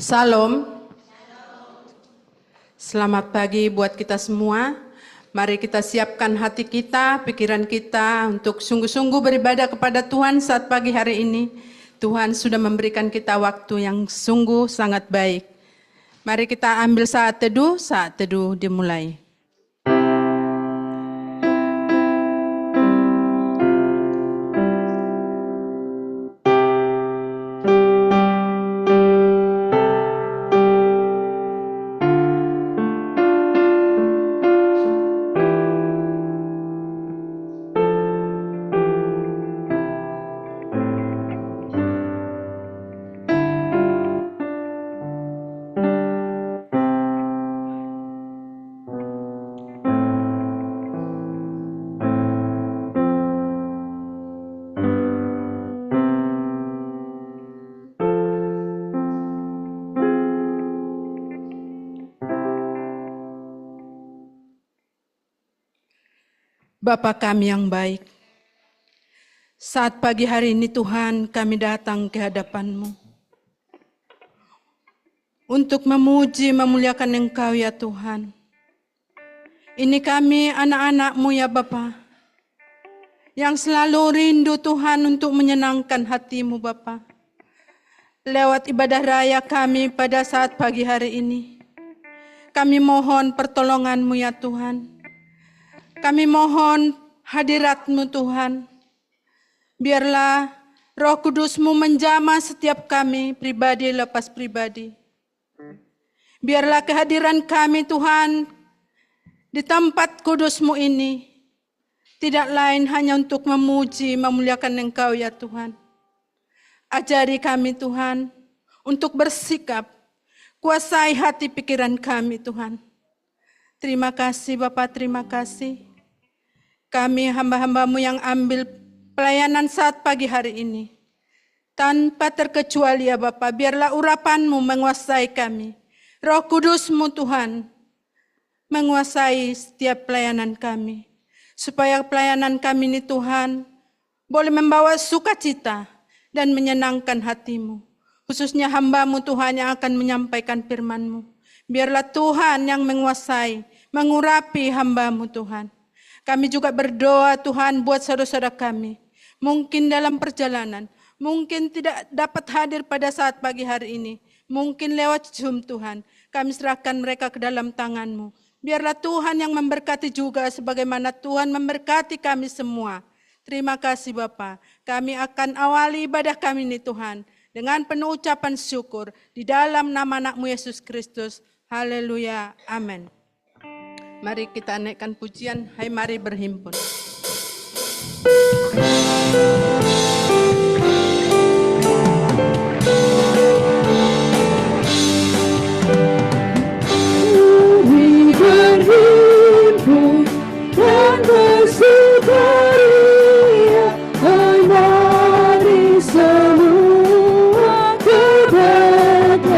Salam. Selamat pagi buat kita semua. Mari kita siapkan hati kita, pikiran kita untuk sungguh-sungguh beribadah kepada Tuhan saat pagi hari ini. Tuhan sudah memberikan kita waktu yang sungguh sangat baik. Mari kita ambil saat teduh dimulai. Bapa kami yang baik, saat pagi hari ini Tuhan kami datang ke hadapan-Mu untuk memuji, memuliakan Engkau ya Tuhan. Ini kami anak-anak-Mu ya Bapa, yang selalu rindu Tuhan untuk menyenangkan hati-Mu Bapa. Lewat ibadah raya kami pada saat pagi hari ini, kami mohon pertolongan-Mu ya Tuhan. Kami mohon hadirat-Mu Tuhan. Biarlah Roh Kudus-Mu menjamah setiap kami, pribadi lepas pribadi. Biarlah kehadiran kami Tuhan di tempat kudus-Mu ini tidak lain hanya untuk memuji, memuliakan Engkau ya Tuhan. Ajari kami Tuhan untuk bersikap, kuasai hati pikiran kami Tuhan. Terima kasih Bapak, terima kasih. Kami hamba-hamba-Mu yang ambil pelayanan saat pagi hari ini. Tanpa terkecuali ya Bapak, biarlah urapan-Mu menguasai kami. Roh Kudus-Mu Tuhan menguasai setiap pelayanan kami. Supaya pelayanan kami ini Tuhan boleh membawa sukacita dan menyenangkan hati-Mu. Khususnya hamba-Mu Tuhan yang akan menyampaikan firman-Mu. Biarlah Tuhan yang menguasai, mengurapi hamba-Mu Tuhan. Kami juga berdoa Tuhan buat saudara-saudara kami. Mungkin dalam perjalanan, mungkin tidak dapat hadir pada saat pagi hari ini. Mungkin lewat Zoom Tuhan. Kami serahkan mereka ke dalam tangan-Mu. Biarlah Tuhan yang memberkati juga sebagaimana Tuhan memberkati kami semua. Terima kasih Bapa. Kami akan awali ibadah kami ini Tuhan. Dengan penuh ucapan syukur. Di dalam nama anak-Mu Yesus Kristus. Haleluya. Amin. Mari kita naikkan pujian, hai mari berhimpun. Mari berhimpun dan bersukaria, hai mari semua ke Bethlehem.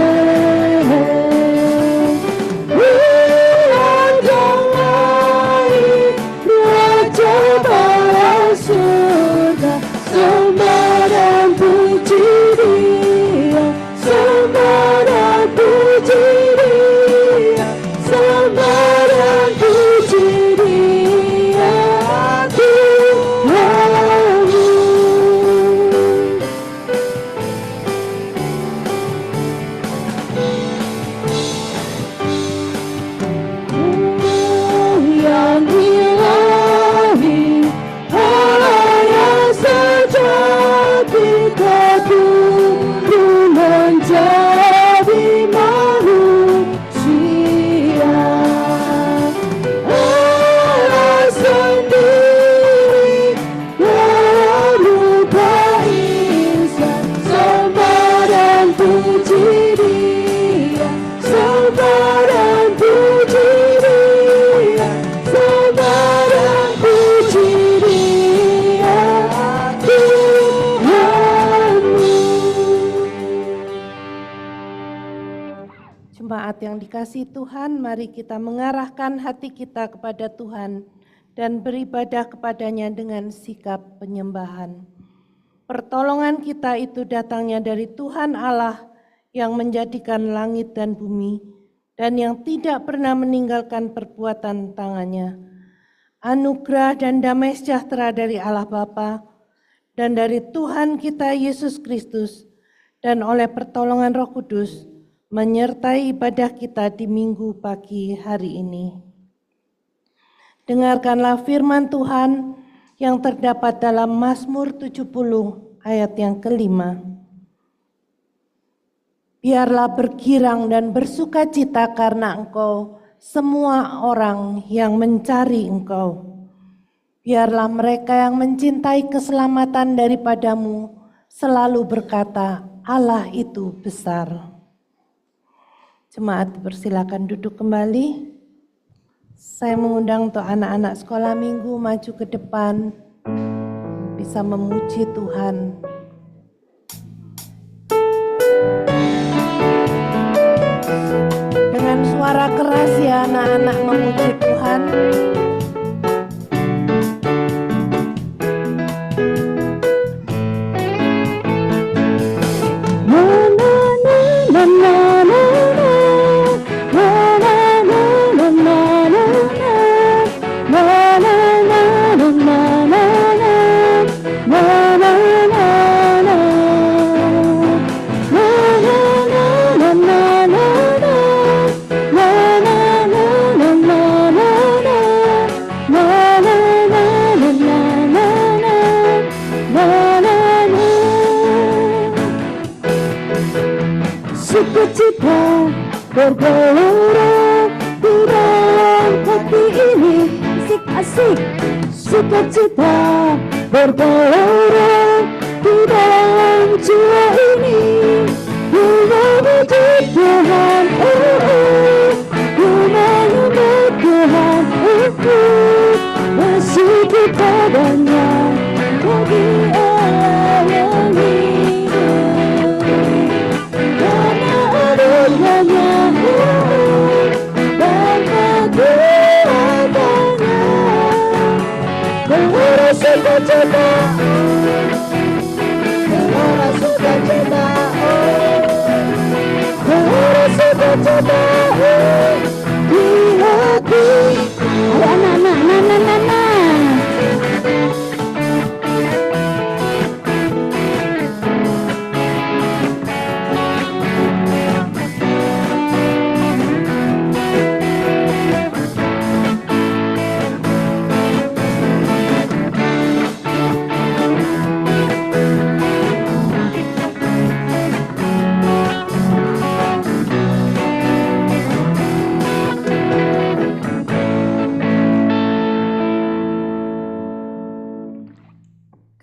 Jemaat yang dikasihi Tuhan, mari kita mengarahkan hati kita kepada Tuhan dan beribadah kepadanya dengan sikap penyembahan. Pertolongan kita itu datangnya dari Tuhan Allah yang menjadikan langit dan bumi, dan yang tidak pernah meninggalkan perbuatan tangannya. Anugerah dan damai sejahtera dari Allah Bapa dan dari Tuhan kita Yesus Kristus, dan oleh pertolongan Roh Kudus, menyertai ibadah kita di minggu pagi hari ini. Dengarkanlah firman Tuhan yang terdapat dalam Mazmur 70 ayat yang kelima. Biarlah bergirang dan bersukacita karena Engkau, semua orang yang mencari Engkau. Biarlah mereka yang mencintai keselamatan daripadamu selalu berkata, Allah itu besar. Jemaat, persilakan duduk kembali. Saya mengundang untuk anak-anak sekolah minggu maju ke depan, bisa memuji Tuhan. Dengan suara keras ya anak-anak memuji Tuhan. Sukacita bergelora di dalam hati ini, asik-asik. Sukacita bergelora di dalam jiwa ini, ku memuji Tuhan, ku menyembah Tuhan, masih kepadanya bagi Allah yang hidup. Karena adanya dan kekuatannya, gelora sukacita, gelora sukacita, gelora sukacita di hati. Anak-anak,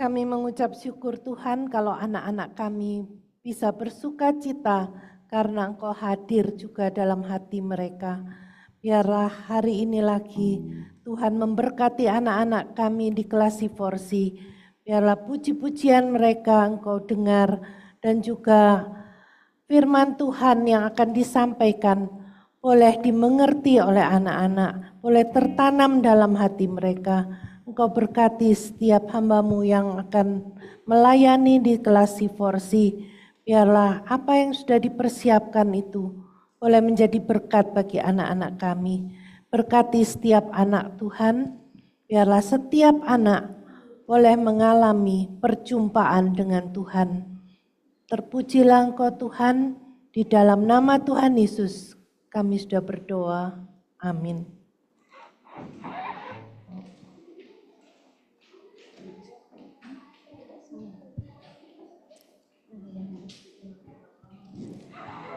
Kami mengucap syukur Tuhan kalau anak-anak kami bisa bersuka cita karena Engkau hadir juga dalam hati mereka. Biarlah hari ini lagi Tuhan memberkati anak-anak kami di kelas Siforsi. Biarlah puji-pujian mereka Engkau dengar dan juga firman Tuhan yang akan disampaikan boleh dimengerti oleh anak-anak, boleh tertanam dalam hati mereka. Engkau berkati setiap hamba-Mu yang akan melayani di kelas Siforsi. Biarlah apa yang sudah dipersiapkan itu boleh menjadi berkat bagi anak-anak kami. Berkati setiap anak Tuhan, biarlah setiap anak boleh mengalami perjumpaan dengan Tuhan. Terpujilah Engkau Tuhan, di dalam nama Tuhan Yesus kami sudah berdoa. Amin.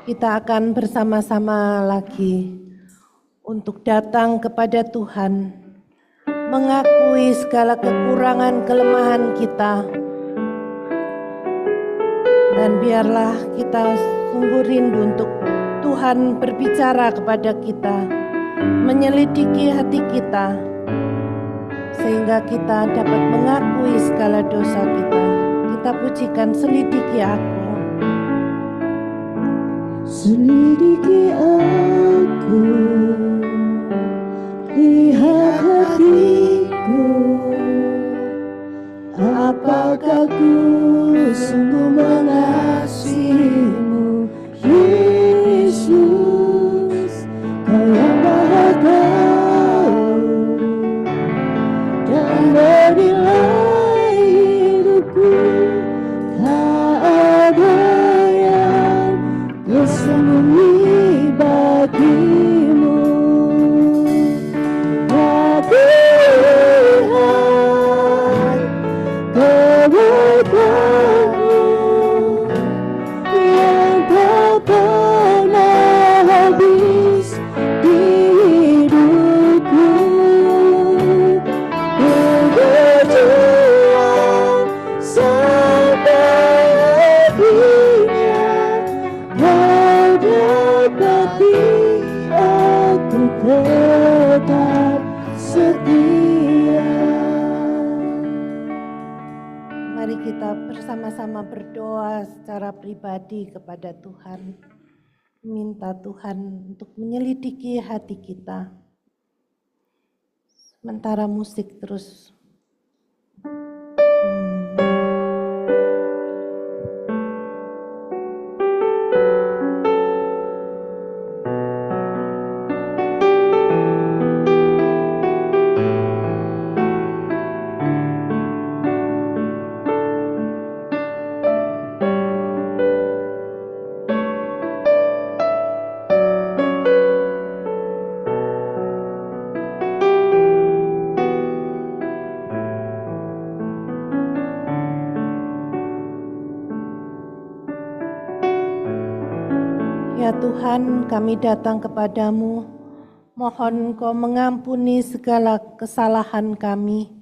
Kita akan bersama-sama lagi untuk datang kepada Tuhan, mengakui segala kekurangan kelemahan kita, dan biarlah kita sungguh rindu untuk Tuhan berbicara kepada kita, menyelidiki hati kita, sehingga kita dapat mengakui segala dosa kita. Kita pujikan selidiki aku. selidiki aku, lihat hatiku, apakah ku sungguh mengasihimu, bagimu. Aku lihat kebaikan-Mu yang tak pernah habis di hidupku. Berjuang sampai akhirnya Kau dapati aku tetap setia. Mari kita bersama-sama berdoa secara pribadi kepada Tuhan. Minta Tuhan untuk menyelidiki hati kita. Sementara musik terus. Ya Tuhan, kami datang kepadamu, mohon Engkau mengampuni segala kesalahan kami.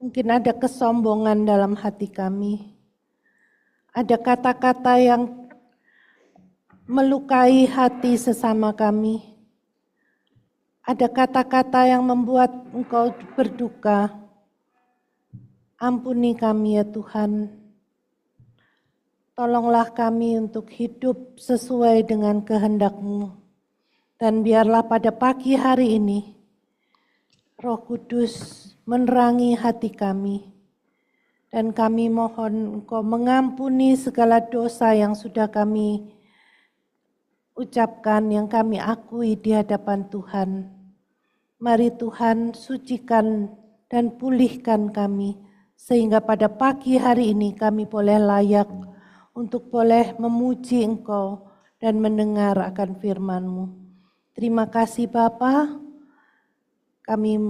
Mungkin ada kesombongan dalam hati kami. Ada kata-kata yang melukai hati sesama kami. Ada kata-kata yang membuat Engkau berduka. Ampuni kami ya Tuhan. Tolonglah kami untuk hidup sesuai dengan kehendak-Mu. Dan biarlah pada pagi hari ini, Roh Kudus menerangi hati kami. Dan kami mohon Engkau mengampuni segala dosa yang sudah kami ucapkan, yang kami akui di hadapan Tuhan. Mari Tuhan sucikan dan pulihkan kami, sehingga pada pagi hari ini kami boleh layak untuk boleh memuji Engkau dan mendengar akan firman-Mu. Terima kasih Bapa, kami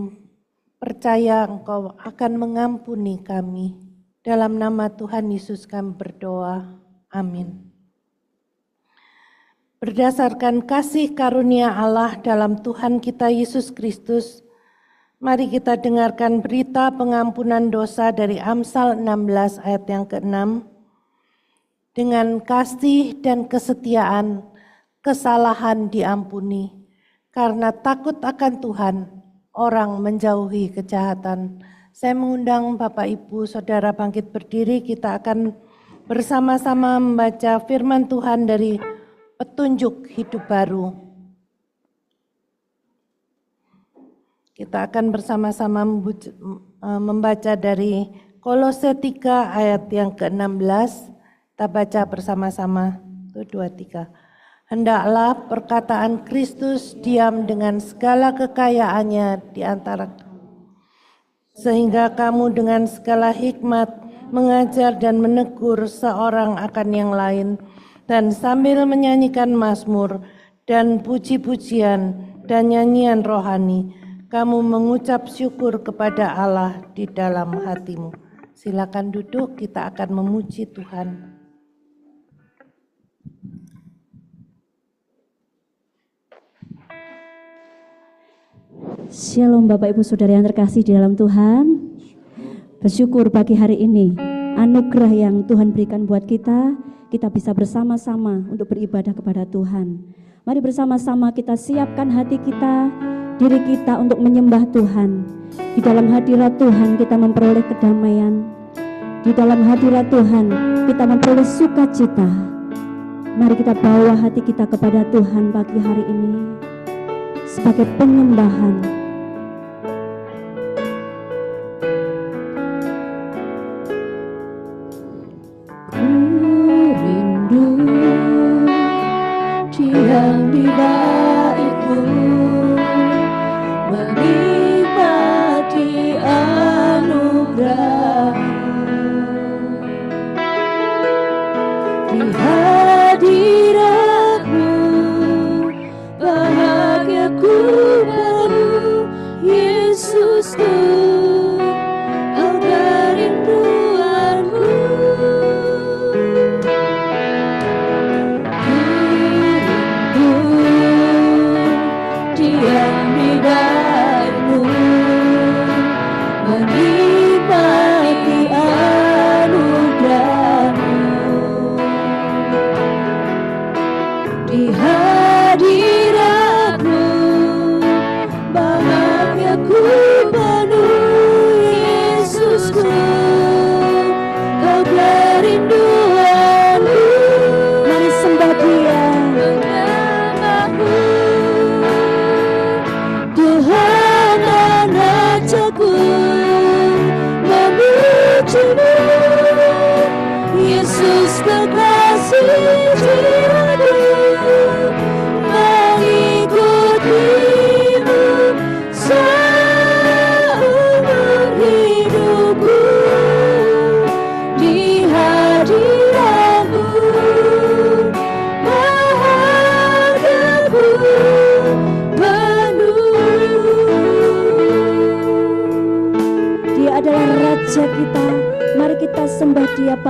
percaya Engkau akan mengampuni kami. Dalam nama Tuhan Yesus kami berdoa. Amin. Berdasarkan kasih karunia Allah dalam Tuhan kita Yesus Kristus, mari kita dengarkan berita pengampunan dosa dari Amsal 16 ayat yang ke-6. Dengan kasih dan kesetiaan, kesalahan diampuni. Karena takut akan Tuhan, orang menjauhi kejahatan. Saya mengundang Bapak Ibu Saudara bangkit berdiri, kita akan bersama-sama membaca firman Tuhan dari Petunjuk Hidup Baru. Kita akan bersama-sama membaca dari Kolose 3 ayat yang ke-16. Kita baca bersama-sama, 1, 2, 3. Hendaklah perkataan Kristus diam dengan segala kekayaannya di antara kamu, sehingga kamu dengan segala hikmat mengajar dan menegur seorang akan yang lain, dan sambil menyanyikan mazmur dan puji-pujian dan nyanyian rohani, kamu mengucap syukur kepada Allah di dalam hatimu. Silakan duduk, kita akan memuji Tuhan. Shalom Bapak Ibu Saudara yang terkasih di dalam Tuhan. Bersyukur pagi hari ini, anugerah yang Tuhan berikan buat kita bisa bersama-sama untuk beribadah kepada Tuhan. Mari bersama-sama kita siapkan hati kita, diri kita untuk menyembah Tuhan. Di dalam hadirat Tuhan kita memperoleh kedamaian. Di dalam hadirat Tuhan kita memperoleh sukacita. Mari kita bawa hati kita kepada Tuhan pagi hari ini sebagai penyembahan. Diam di baitmu, menikmati anugerah-Mu. Di hadirat-Mu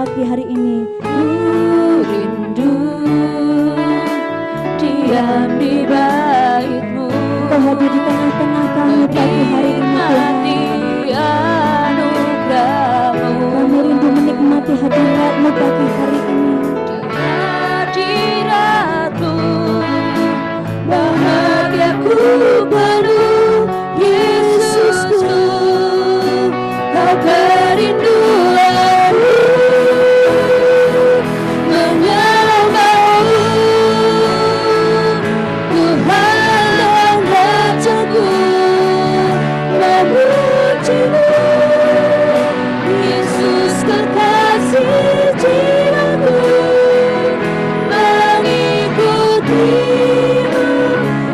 pagi hari ini. rindu diam di bait-Mu, Kau hadir di tengah-tengah kami pagi hari ini Tuhan. menikmati anugerah-Mu. Kami rindu menikmati hadirat-Mu pagi hari ini. Hadirat-Mu, bahagiaku penuh, Yesusku, Kau kerinduanku, menyembah-Mu, Tuhan dan Rajaku, memuji-Mu, Yesus kekasih jiwaku, mengikuti-Mu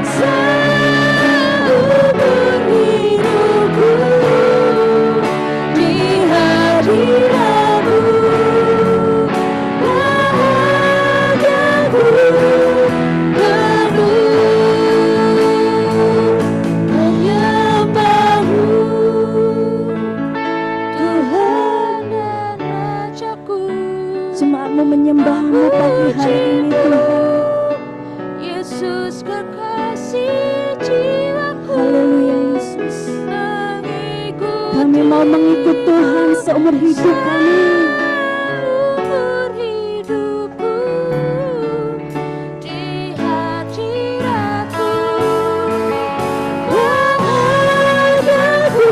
seumur hidupku, di hadirat-Mu bahagiaku penuh, menyembah-Mu, Tuhan dan Rajaku. Jemaat-Mu menyembah-Mu pagi hari ini Tuhan. Yesus kekasih jiwaku, Haleluya Yesus. mengikuti Kami mau mengikut Tuhan seumur hidup kami. seumur hidupku, di hadirat-Mu bahagiaku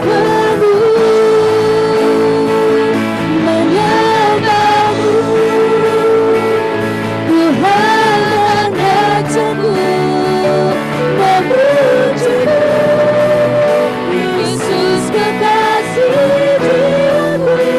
penuh, menyembah-Mu, Tuhan dan Rajaku, memuji-Mu, Yesus kekasih jiwaku,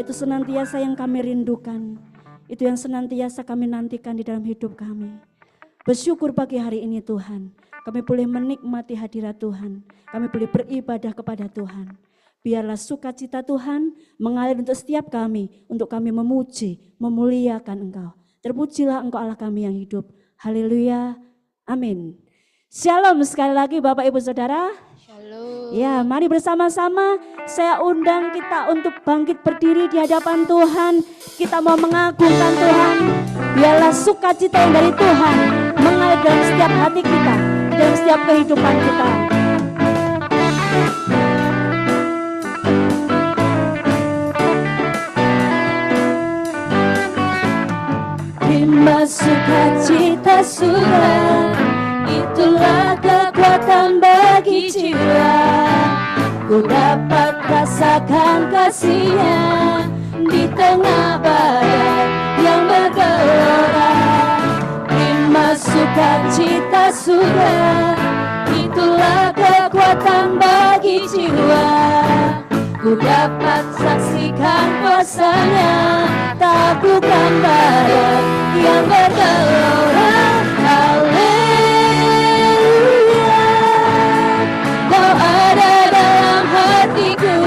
itu senantiasa yang kami rindukan. Itu yang senantiasa kami nantikan di dalam hidup kami. Bersyukur pagi hari ini Tuhan, kami boleh menikmati hadirat Tuhan. Kami boleh beribadah kepada Tuhan. Biarlah sukacita Tuhan mengalir untuk setiap kami, untuk kami memuji, memuliakan Engkau. Terpujilah Engkau Allah kami yang hidup. Haleluya, amin. Shalom sekali lagi Bapak Ibu Saudara. Shalom. Ya, mari bersama-sama saya undang kita untuk bangkit berdiri di hadapan Tuhan. Kita mau mengagungkan Tuhan. Biarlah sukacita yang dari Tuhan mengalir dalam setiap hati kita, dalam setiap kehidupan kita. Terima sukacita surga, itulah kekuatan bagi jiwa. Ku dapat rasakan kasih-Nya di tengah badai yang bergelora. Terima sukacita surga, itulah kekuatan bagi jiwa. Ku dapat saksikan kuasa-Nya, taklukan badai yang bergelora. Haleluya, Kau ada dalam hatiku,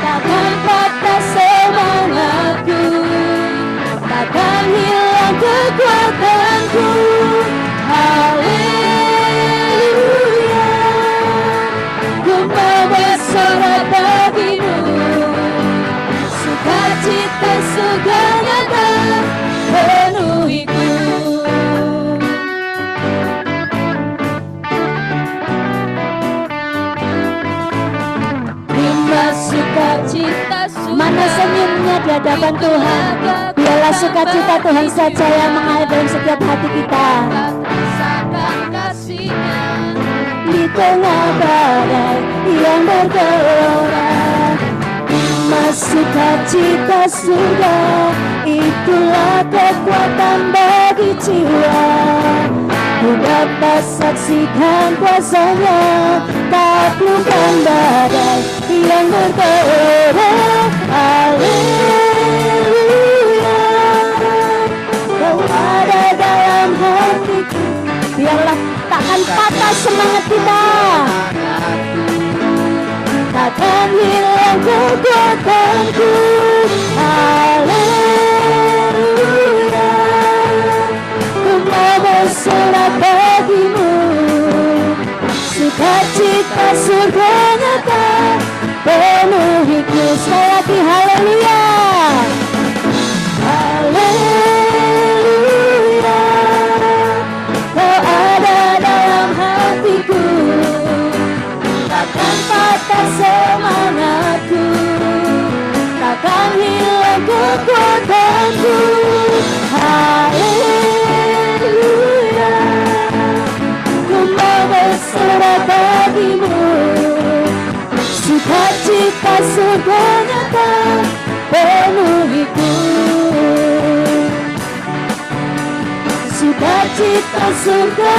takkan patah semangatku, takkan hilang kekuatanku. Haleluya, ku mau bersorak bagimu, sukacita surga nyata penuhiku. Terima sukacita surga, Mana senyumnya di hadapan Tuhan. Biarlah sukacita Tuhan saja yang mengalir dalam setiap hati kita. rasakan kasih-Nya Di tengah badai yang bergelora, terima sukacita surga, itulah kekuatan bagi jiwa. Ku dapat saksikan kuasa-Nya, taklukkan badai yang bergelora. Haleluya, Kau ada dalam hatiku. Biarlah takkan patah semangat kita, takkan hilang kekuatanku. Haleluya, ku mau bersorak bagimu, sukacita surga nyata penuhiku. Sekali lagi haleluya, haleluya, Kau ada dalam hatiku, takkan patah semangatku, takkan hilang kekuatanku. Haleluya, ku mau bersorak bagimu, sukacita surga nyata penuhiku. Sukacita surga,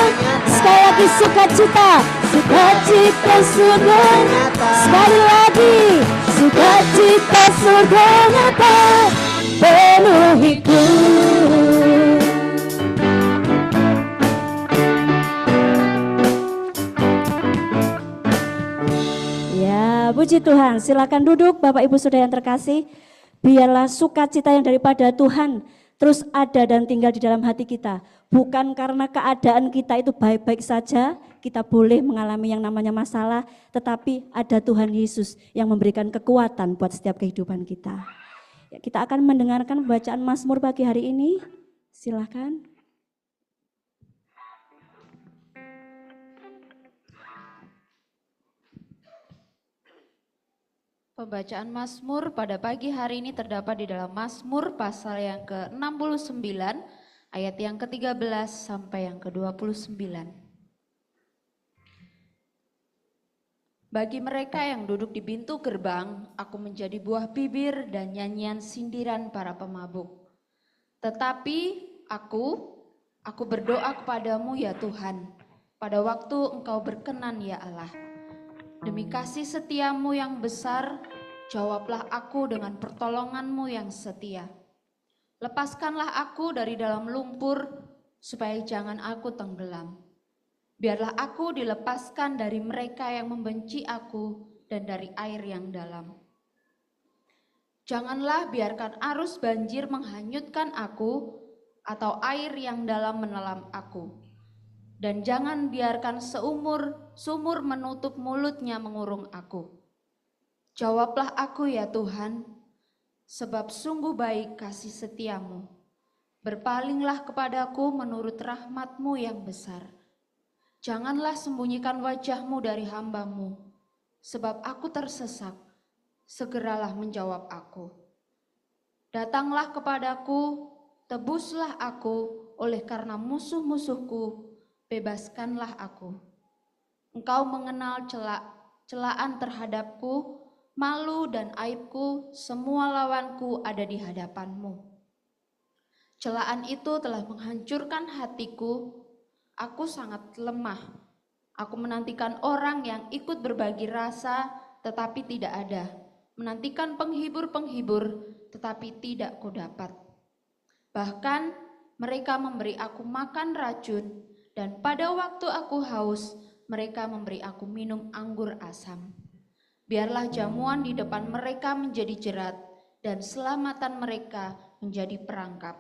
sekali lagi sukacita, sukacita surga nyata. Sekali lagi, sukacita surga nyata penuhiku. Ya, puji Tuhan. Silakan duduk Bapak Ibu Saudara yang terkasih. Biarlah sukacita yang daripada Tuhan terus ada dan tinggal di dalam hati kita. Bukan karena keadaan kita itu baik-baik saja, kita boleh mengalami yang namanya masalah, tetapi ada Tuhan Yesus yang memberikan kekuatan buat setiap kehidupan kita. Ya, kita akan mendengarkan bacaan Mazmur pagi hari ini. Silakan. Pembacaan Mazmur pada pagi hari ini terdapat di dalam Mazmur pasal yang ke-69 ayat yang ke-13 sampai yang ke-29. Bagi mereka yang duduk di pintu gerbang, aku menjadi buah bibir dan nyanyian sindiran para pemabuk. Tetapi aku berdoa kepadamu ya Tuhan, pada waktu Engkau berkenan ya Allah. Demi kasih setiamu yang besar, Jawablah aku dengan pertolongan-Mu yang setia. Lepaskanlah aku dari dalam lumpur, supaya jangan aku tenggelam. Biarlah aku dilepaskan dari mereka yang membenci aku dan dari air yang dalam. Janganlah biarkan arus banjir menghanyutkan aku, atau air yang dalam menelan aku. Dan jangan biarkan sumur menutup mulutnya mengurung aku. Jawablah aku ya Tuhan, sebab sungguh baik kasih setiamu. Berpalinglah kepadaku menurut rahmat-Mu yang besar. Janganlah sembunyikan wajah-Mu dari hamba-Mu, sebab aku tersesak, segeralah menjawab aku. Datanglah kepadaku, tebuslah aku, oleh karena musuh-musuhku, bebaskanlah aku. Engkau mengenal celaan terhadapku, malu dan aibku, semua lawanku ada di hadapan-Mu. Celaan itu telah menghancurkan hatiku, aku sangat lemah. Aku menantikan orang yang ikut berbagi rasa, tetapi tidak ada. Menantikan penghibur-penghibur, tetapi tidak kudapat. Bahkan mereka memberi aku makan racun, dan pada waktu aku haus, mereka memberi aku minum anggur asam. Biarlah jamuan di depan mereka menjadi jerat, dan selamatan mereka menjadi perangkap.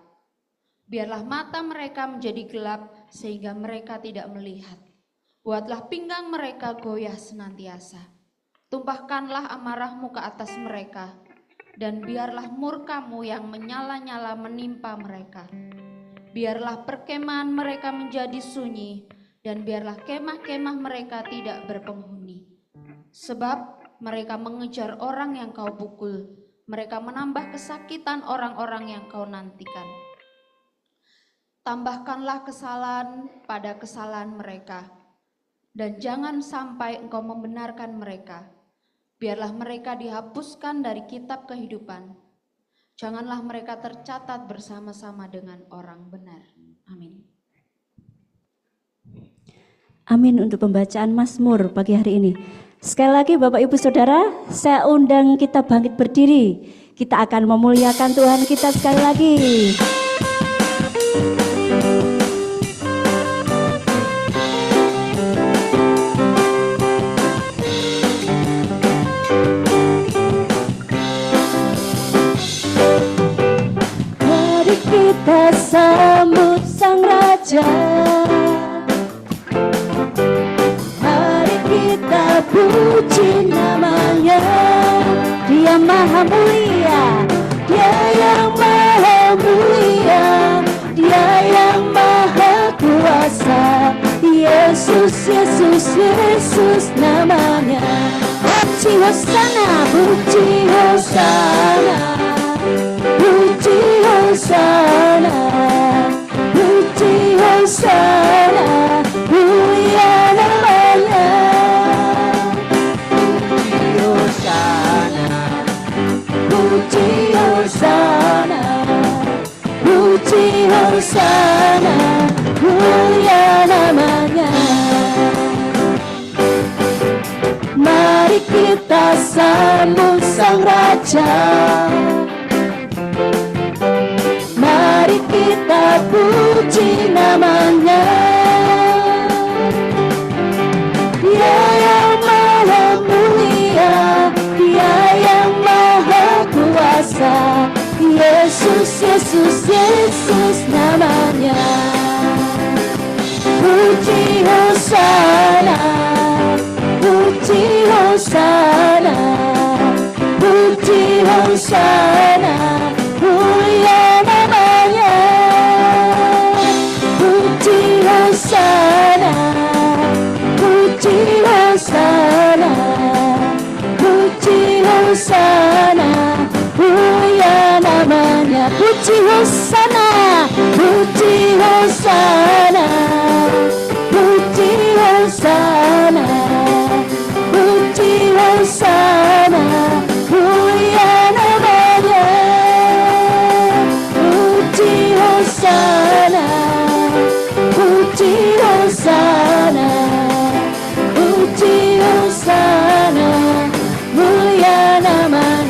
Biarlah mata mereka menjadi gelap, sehingga mereka tidak melihat. Buatlah pinggang mereka goyah senantiasa. Tumpahkanlah amarah-Mu ke atas mereka, dan biarlah murka-Mu yang menyala-nyala menimpa mereka. Biarlah perkemahan mereka menjadi sunyi, dan biarlah kemah-kemah mereka tidak berpenghuni. Sebab mereka mengejar orang yang Kau pukul, mereka menambah kesakitan orang-orang yang Kau nantikan. Tambahkanlah kesalahan pada kesalahan mereka, dan jangan sampai Engkau membenarkan mereka. Biarlah mereka dihapuskan dari kitab kehidupan. Janganlah mereka tercatat bersama-sama dengan orang benar. Amin. Amin untuk pembacaan Mazmur pagi hari ini. Sekali lagi Bapak Ibu Saudara, saya undang kita bangkit berdiri. Kita akan memuliakan Tuhan kita sekali lagi. Mari kita sambut Sang Raja. Puji namanya, Dia maha mulia, Dia yang maha mulia, Dia yang maha kuasa. Yesus, Yesus, Yesus namanya. Puji Hosana, puji Hosana, puji Hosana, puji Hosana, mulia namanya. Puji Hosana, puji Hosana, mulia namanya. Mari kita sambut Sang Raja. Mari kita puji namanya. Dia yang maha mulia, Dia yang maha kuasa. Yesus, Yesus, Yesus namanya. Puji Hosana, puji Hosana, puji Hosana, mulia namanya. Puji Hosana, puji Hosana, puji Hosana, mulia namanya. Puji Hosana, puji Hosana, puji Hosana, puji Hosana, mulia namanya. Puji Hosana, puji Hosana, puji Hosana, mulia namanya.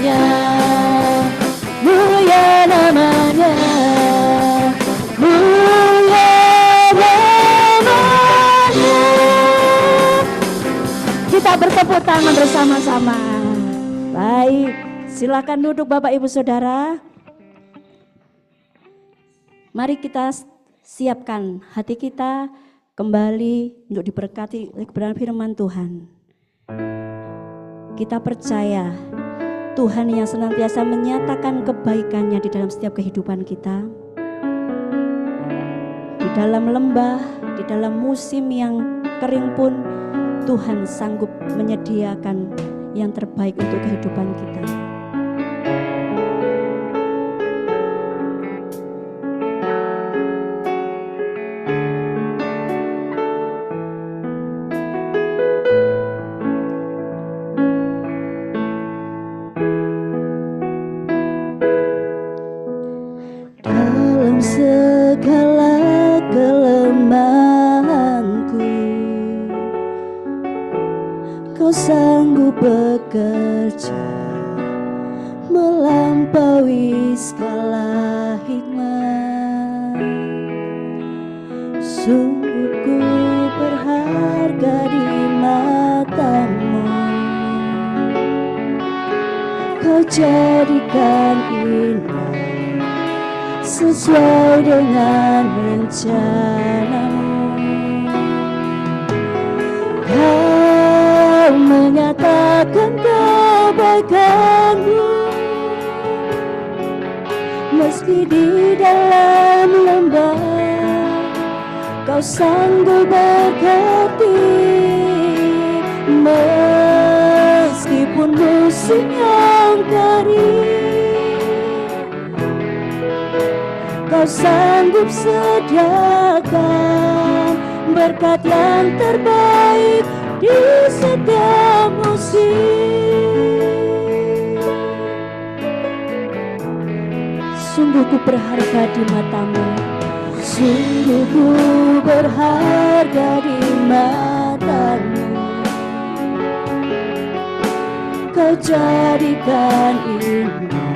tangan bersama-sama. Baik, silakan duduk Bapak Ibu Saudara. Mari kita siapkan hati kita kembali untuk diberkati oleh kebenaran firman Tuhan. Kita percaya Tuhan yang senantiasa menyatakan kebaikannya di dalam setiap kehidupan kita. Di dalam lembah, di dalam musim yang kering pun Tuhan sanggup menyediakan yang terbaik untuk kehidupan kita. Dalam segala kelemahanku, Kau sanggup bekerja melampaui segala hikmat. Sungguh ku berharga di mata-Mu. Kau jadikan indah sesuai dengan rencana-Mu. Kau menyatakan kebaikan-Mu meski di dalam lembah. Kau sanggup berkati meskipun musim yang kering. Kau sanggup sediakan berkat yang terbaik di setiap musim. Sungguh ku berharga di mata-Mu, sungguh ku berharga di mata-Mu. Kau jadikan indah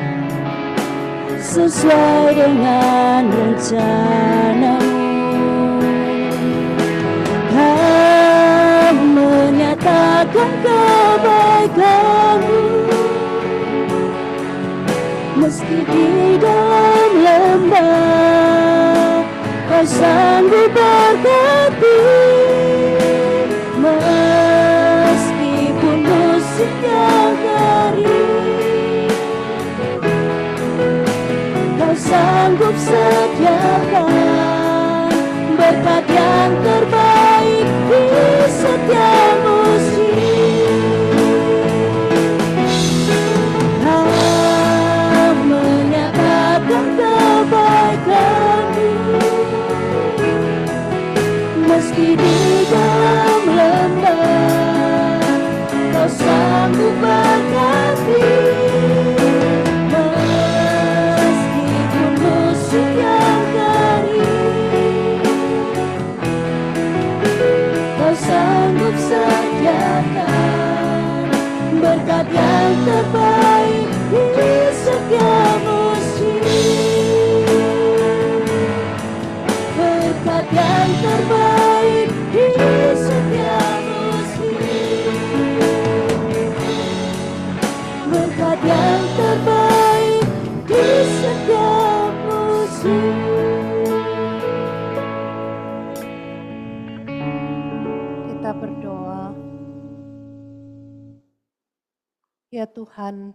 sesuai dengan rencana-Mu. Kau menyatakan kebaikan-Mu meski di dalam lembah. Kau sanggup berkati meskipun musim yang kering. Kau sanggup sediakan berkat yang terbaik di setiap musim. Kau menyatakan kebaikan-Mu meski di dalam lembah. Kau sanggup berkati meskipun musim yang kering. Kau sanggup sediakan berkat yang terbaik di setiap musim. Berkat yang terbaik di setiap musim. Berkat yang terbaik di setiap musim. Kita berdoa. Ya Tuhan,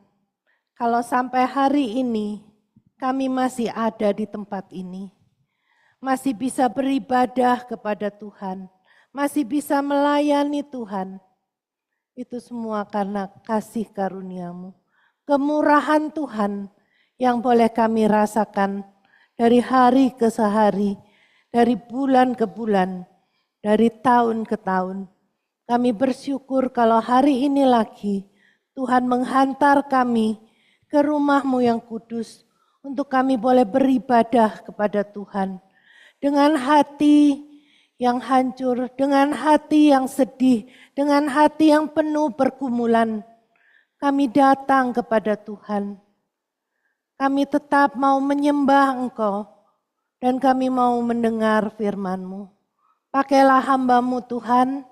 kalau sampai hari ini kami masih ada di tempat ini, masih bisa beribadah kepada Tuhan, masih bisa melayani Tuhan, itu semua karena kasih karunia-Mu, kemurahan Tuhan yang boleh kami rasakan dari hari ke hari, dari bulan ke bulan, dari tahun ke tahun. Kami bersyukur kalau hari ini lagi Tuhan menghantar kami ke rumah-Mu yang kudus untuk kami boleh beribadah kepada Tuhan. Dengan hati yang hancur, dengan hati yang sedih, dengan hati yang penuh pergumulan, kami datang kepada Tuhan. Kami tetap mau menyembah Engkau dan kami mau mendengar firman-Mu. Pakailah hamba-Mu Tuhan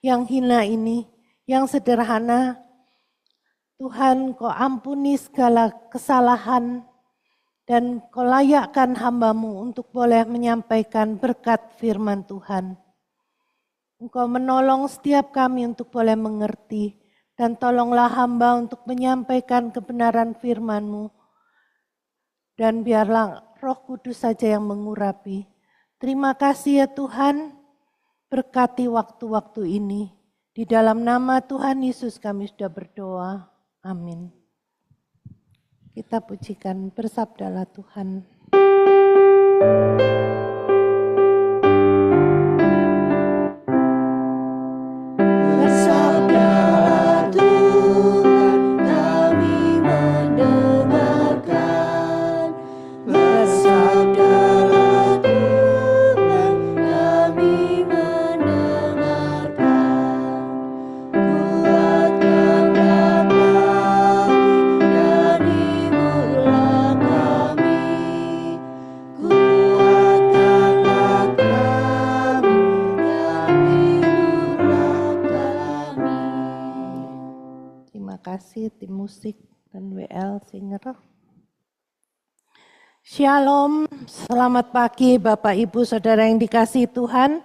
yang hina ini, yang sederhana. Tuhan, Kau ampuni segala kesalahan dan Kau layakkan hamba-Mu untuk boleh menyampaikan berkat firman Tuhan. Engkau menolong setiap kami untuk boleh mengerti, dan tolonglah hamba untuk menyampaikan kebenaran firman-Mu. Dan biarlah Roh Kudus saja yang mengurapi. Terima kasih ya Tuhan, berkati waktu-waktu ini. Di dalam nama Tuhan Yesus kami sudah berdoa. Amin. Kita pujikan bersabdalah Tuhan. Bersabdalah Tuhan, kami mendengarkan. Bersabdalah Tuhan, kami mendengarkan. Kuatkanlah kami dan hiburlah kami. Kuatkanlah kami dan hiburlah kami. Terima kasih tim musik dan WL Singer. Shalom, selamat pagi Bapak Ibu Saudara yang dikasihi Tuhan.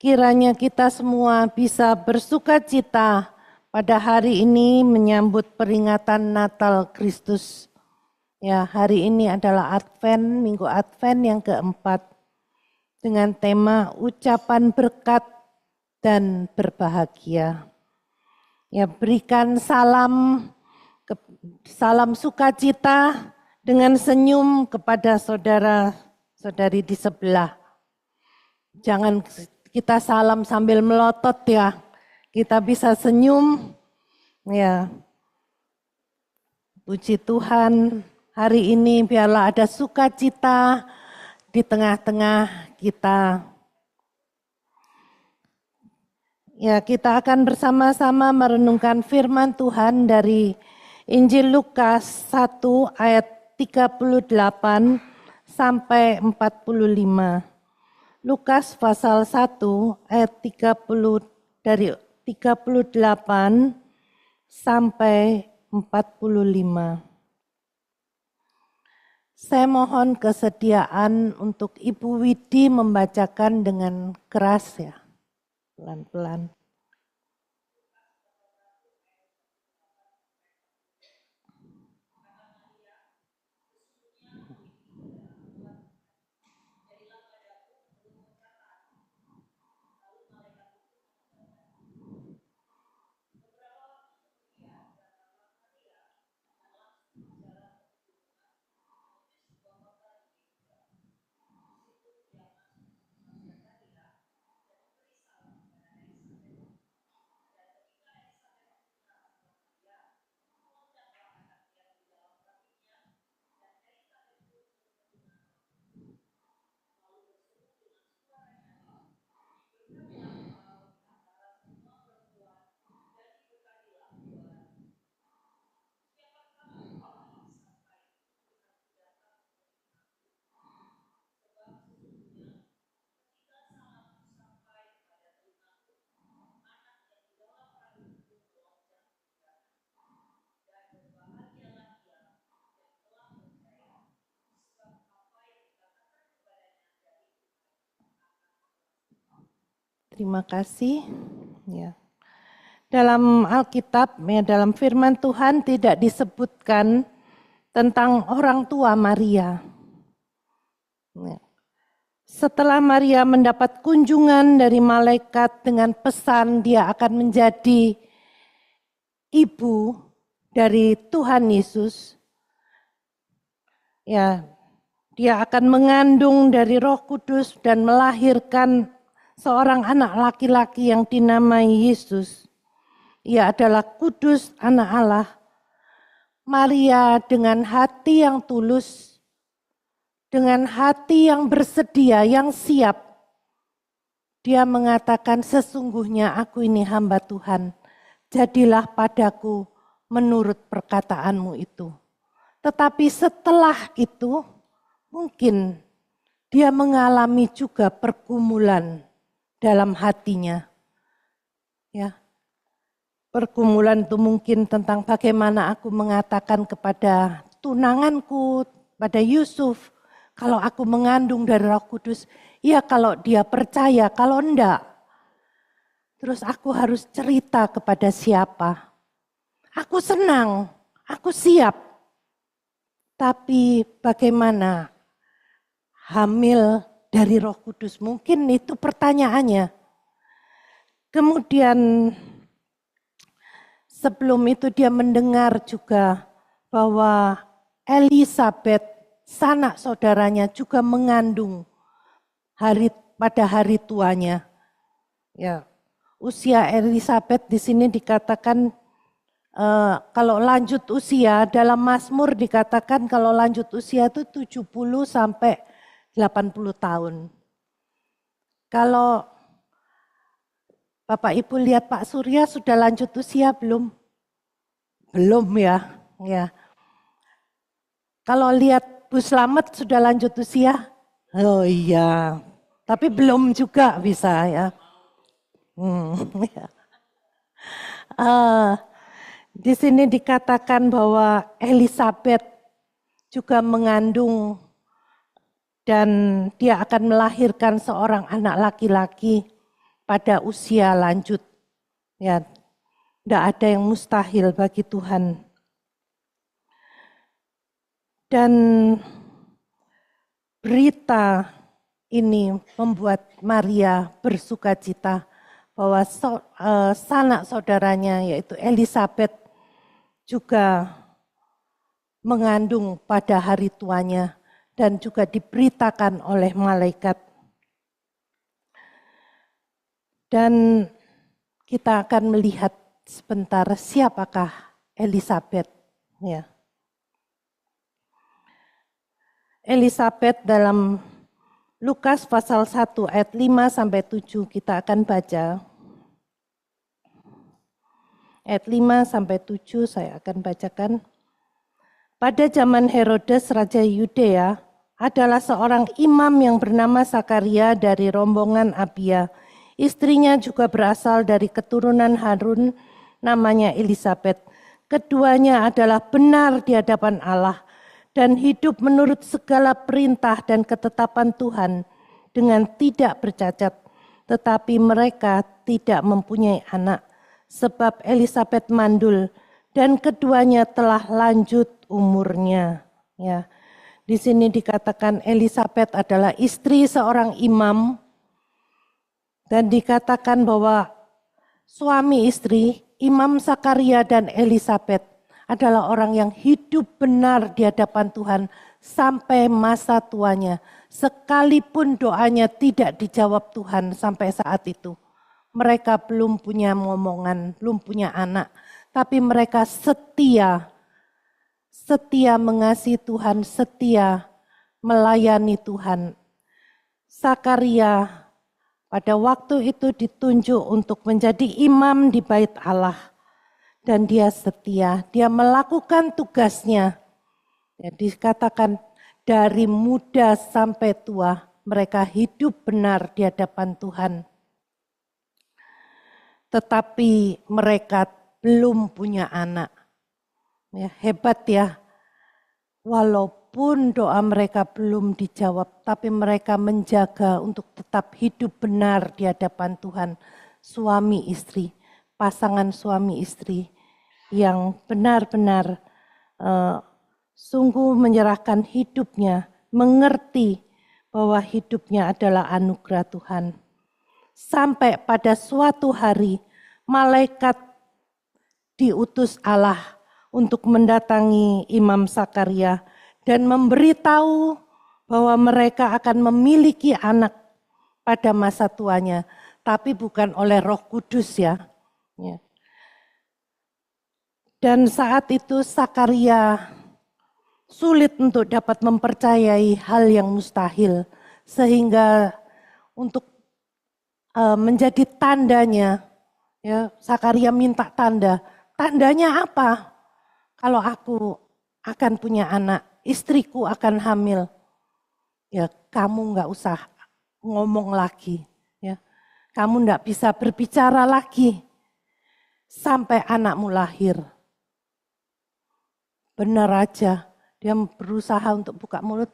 Kiranya kita semua bisa bersuka cita pada hari ini menyambut peringatan Natal Kristus. Ya, hari ini adalah Advent, Minggu Advent yang keempat. Dengan tema ucapan berkat dan berbahagia. Ya, berikan salam sukacita dengan senyum kepada saudara-saudari di sebelah. Jangan kita salam sambil melotot ya. Kita bisa senyum. Ya. Puji Tuhan, hari ini biarlah ada sukacita di tengah-tengah kita. Ya, kita akan bersama-sama merenungkan firman Tuhan dari Injil Lukas 1 ayat 38 sampai 45. Lukas pasal 1 ayat 30 dari 38 sampai 45. Saya mohon kesediaan untuk Ibu Widi membacakan dengan keras ya. Pelan-pelan. Terima kasih. Ya. Dalam Alkitab, ya, dalam firman Tuhan tidak disebutkan tentang orang tua Maria. Ya. Setelah Maria mendapat kunjungan dari malaikat dengan pesan dia akan menjadi ibu dari Tuhan Yesus, ya, dia akan mengandung dari Roh Kudus dan melahirkan seorang anak laki-laki yang dinamai Yesus. Ia adalah kudus anak Allah. Maria dengan hati yang tulus, dengan hati yang bersedia, yang siap. Dia mengatakan, sesungguhnya aku ini hamba Tuhan. Jadilah padaku menurut perkataanmu itu. Tetapi setelah itu, mungkin dia mengalami juga pergumulan dalam hatinya. Ya. pergumulan itu mungkin tentang bagaimana aku mengatakan kepada tunanganku, pada Yusuf, kalau aku mengandung dari Roh Kudus, ya kalau dia percaya, kalau enggak, terus aku harus cerita kepada siapa. Aku senang, aku siap, tapi bagaimana hamil dari Roh Kudus? Mungkin itu pertanyaannya. Kemudian sebelum itu dia mendengar juga bahwa Elisabeth, sanak saudaranya juga mengandung pada hari tuanya. Ya, usia Elisabeth di sini dikatakan kalau lanjut usia, dalam Mazmur dikatakan kalau lanjut usia itu 70 sampai 80 tahun. Kalau Bapak Ibu lihat Pak Surya sudah lanjut usia belum? Belum ya. Ya. Kalau lihat Bu Slamet sudah lanjut usia? Oh iya. Tapi belum juga bisa ya. Ya. Di sini dikatakan bahwa Elisabeth juga mengandung dan dia akan melahirkan seorang anak laki-laki pada usia lanjut. Ya, tidak ada yang mustahil bagi Tuhan. Dan berita ini membuat Maria bersukacita bahwa sanak saudaranya yaitu Elisabeth juga mengandung pada hari tuanya dan juga diberitakan oleh malaikat. Dan kita akan melihat sebentar siapakah Elisabeth. Ya. Elisabeth dalam Lukas pasal 1 ayat 5 sampai 7 kita akan baca. Ayat 5 sampai 7 saya akan bacakan. Pada zaman Herodes Raja Yudea adalah seorang imam yang bernama Sakaria dari rombongan Abia. Istrinya juga berasal dari keturunan Harun, namanya Elisabeth. Keduanya adalah benar di hadapan Allah dan hidup menurut segala perintah dan ketetapan Tuhan dengan tidak bercacat. Tetapi mereka tidak mempunyai anak sebab Elisabeth mandul dan keduanya telah lanjut umurnya. Ya. Di sini dikatakan Elisabeth adalah istri seorang imam. Dan dikatakan bahwa suami istri, Imam Sakaria dan Elisabeth adalah orang yang hidup benar di hadapan Tuhan sampai masa tuanya. Sekalipun doanya tidak dijawab Tuhan sampai saat itu. Mereka belum punya momongan, belum punya anak. Tapi mereka setia mengasihi Tuhan, setia melayani Tuhan. Sakaria pada waktu itu ditunjuk untuk menjadi imam di bait Allah. Dan dia setia, dia melakukan tugasnya. Jadi dikatakan dari muda sampai tua mereka hidup benar di hadapan Tuhan. Tetapi mereka belum punya anak. Ya, hebat ya. Walaupun doa mereka belum dijawab, tapi mereka menjaga untuk tetap hidup benar di hadapan Tuhan. Suami istri, pasangan suami istri yang benar-benar sungguh menyerahkan hidupnya, mengerti bahwa hidupnya adalah anugerah Tuhan. Sampai pada suatu hari, malaikat diutus Allah untuk mendatangi Imam Sakaria dan memberitahu bahwa mereka akan memiliki anak pada masa tuanya, tapi bukan oleh Roh Kudus ya. Dan saat itu Sakaria sulit untuk dapat mempercayai hal yang mustahil, sehingga untuk menjadi tandanya, ya Sakaria minta tanda. Tandanya apa? Kalau aku akan punya anak, istriku akan hamil, ya kamu nggak usah ngomong lagi, ya kamu nggak bisa berbicara lagi. sampai anakmu lahir. Benar aja, dia berusaha untuk buka mulut,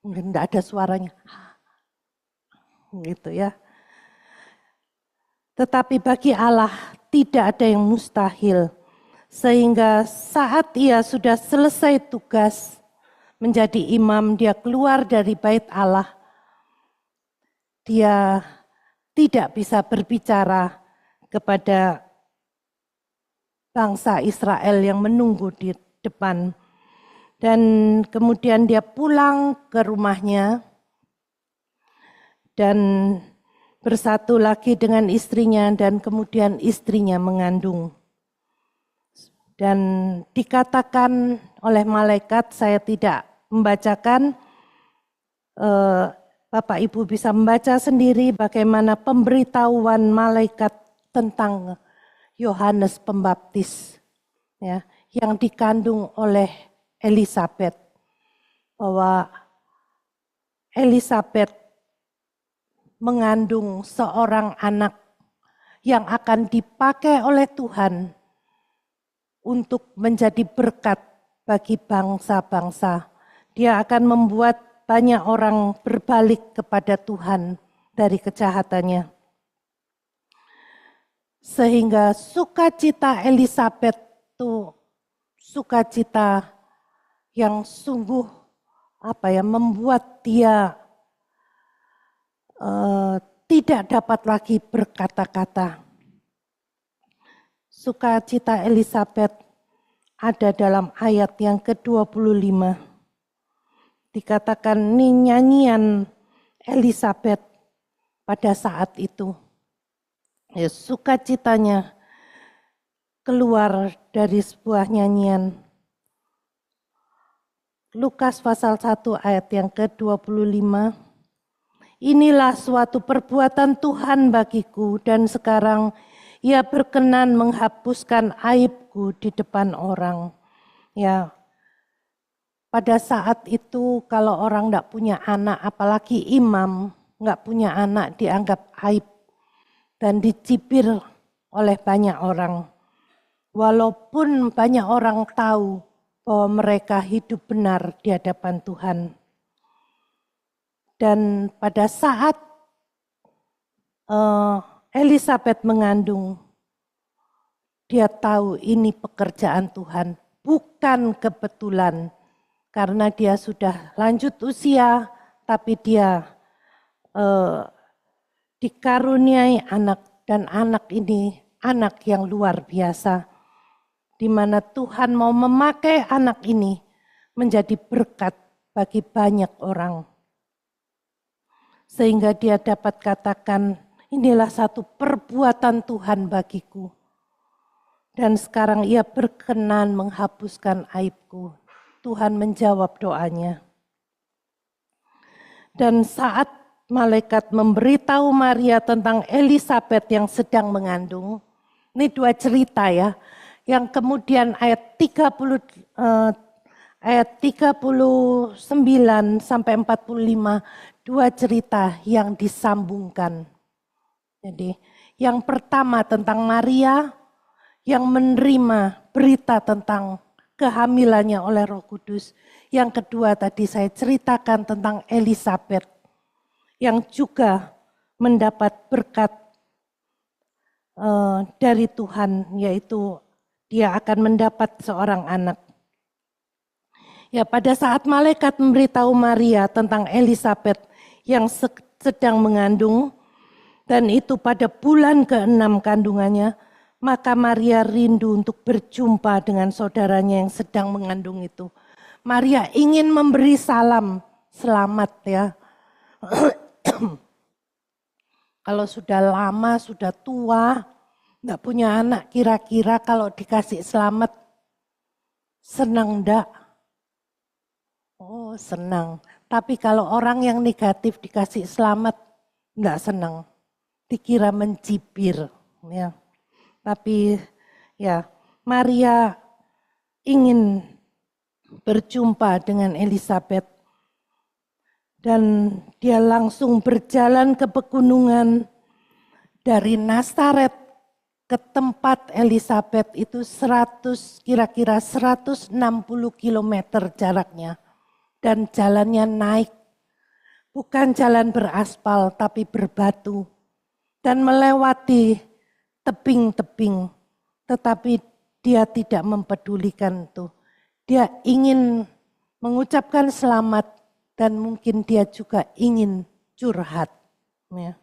enggak ada suaranya. Gitu ya. Tetapi bagi Allah tidak ada yang mustahil. Sehingga saat ia sudah selesai tugas menjadi imam, dia keluar dari bait Allah. Dia tidak bisa berbicara kepada bangsa Israel yang menunggu di depan. Dan kemudian dia pulang ke rumahnya dan bersatu lagi dengan istrinya, dan kemudian istrinya mengandung. Dan dikatakan oleh malaikat, saya tidak membacakan, Bapak Ibu bisa membaca sendiri bagaimana pemberitahuan malaikat tentang Yohanes Pembaptis, ya, yang dikandung oleh Elisabet, bahwa Elisabet mengandung seorang anak yang akan dipakai oleh Tuhan untuk menjadi berkat bagi bangsa-bangsa. Dia akan membuat banyak orang berbalik kepada Tuhan dari kejahatannya. Sehingga sukacita Elisabet itu sukacita yang sungguh membuat dia tidak dapat lagi berkata-kata. Sukacita Elisabet ada dalam ayat yang ke-25. Dikatakan ini nyanyian Elisabet pada saat itu. Ya, sukacitanya keluar dari sebuah nyanyian. Lukas pasal 1 ayat yang ke-25. Inilah suatu perbuatan Tuhan bagiku, dan sekarang ia berkenan menghapuskan aibku di depan orang. Ya, pada saat itu kalau orang tidak punya anak, apalagi imam, nggak punya anak, dianggap aib dan dicibir oleh banyak orang. Walaupun banyak orang tahu bahwa mereka hidup benar di hadapan Tuhan. Dan pada saat Elisabet mengandung, dia tahu ini pekerjaan Tuhan, bukan kebetulan. Karena dia sudah lanjut usia, tapi dia dikaruniai anak, dan anak ini anak yang luar biasa. Di mana Tuhan mau memakai anak ini menjadi berkat bagi banyak orang. Sehingga dia dapat katakan, inilah satu perbuatan Tuhan bagiku. Dan sekarang ia berkenan menghapuskan aibku. Tuhan menjawab doanya. Dan saat malaikat memberitahu Maria tentang Elisabet yang sedang mengandung, ini dua cerita ya, yang kemudian ayat 39 sampai 45, dua cerita yang disambungkan. Jadi yang pertama tentang Maria yang menerima berita tentang kehamilannya oleh Roh Kudus. Yang kedua tadi saya ceritakan tentang Elisabet yang juga mendapat berkat dari Tuhan, yaitu dia akan mendapat seorang anak. Ya, pada saat malaikat memberitahu Maria tentang Elisabet yang sedang mengandung, dan itu pada bulan ke-6 kandungannya, maka Maria rindu untuk berjumpa dengan saudaranya yang sedang mengandung itu. Maria ingin memberi salam selamat ya. Kalau sudah lama, sudah tua, enggak punya anak, kira-kira kalau dikasih selamat, senang enggak? Oh senang. Tapi kalau orang yang negatif dikasih selamat, enggak senang. Dikira mencibir. Ya. Tapi ya Maria ingin berjumpa dengan Elisabet. Dan dia langsung berjalan ke pegunungan dari Nazaret ke tempat Elizabeth itu kira-kira 160 kilometer jaraknya. Dan jalannya naik, bukan jalan beraspal tapi berbatu. Dan melewati tebing-tebing, tetapi dia tidak mempedulikan itu. Dia ingin mengucapkan selamat dan mungkin dia juga ingin curhat. Ya.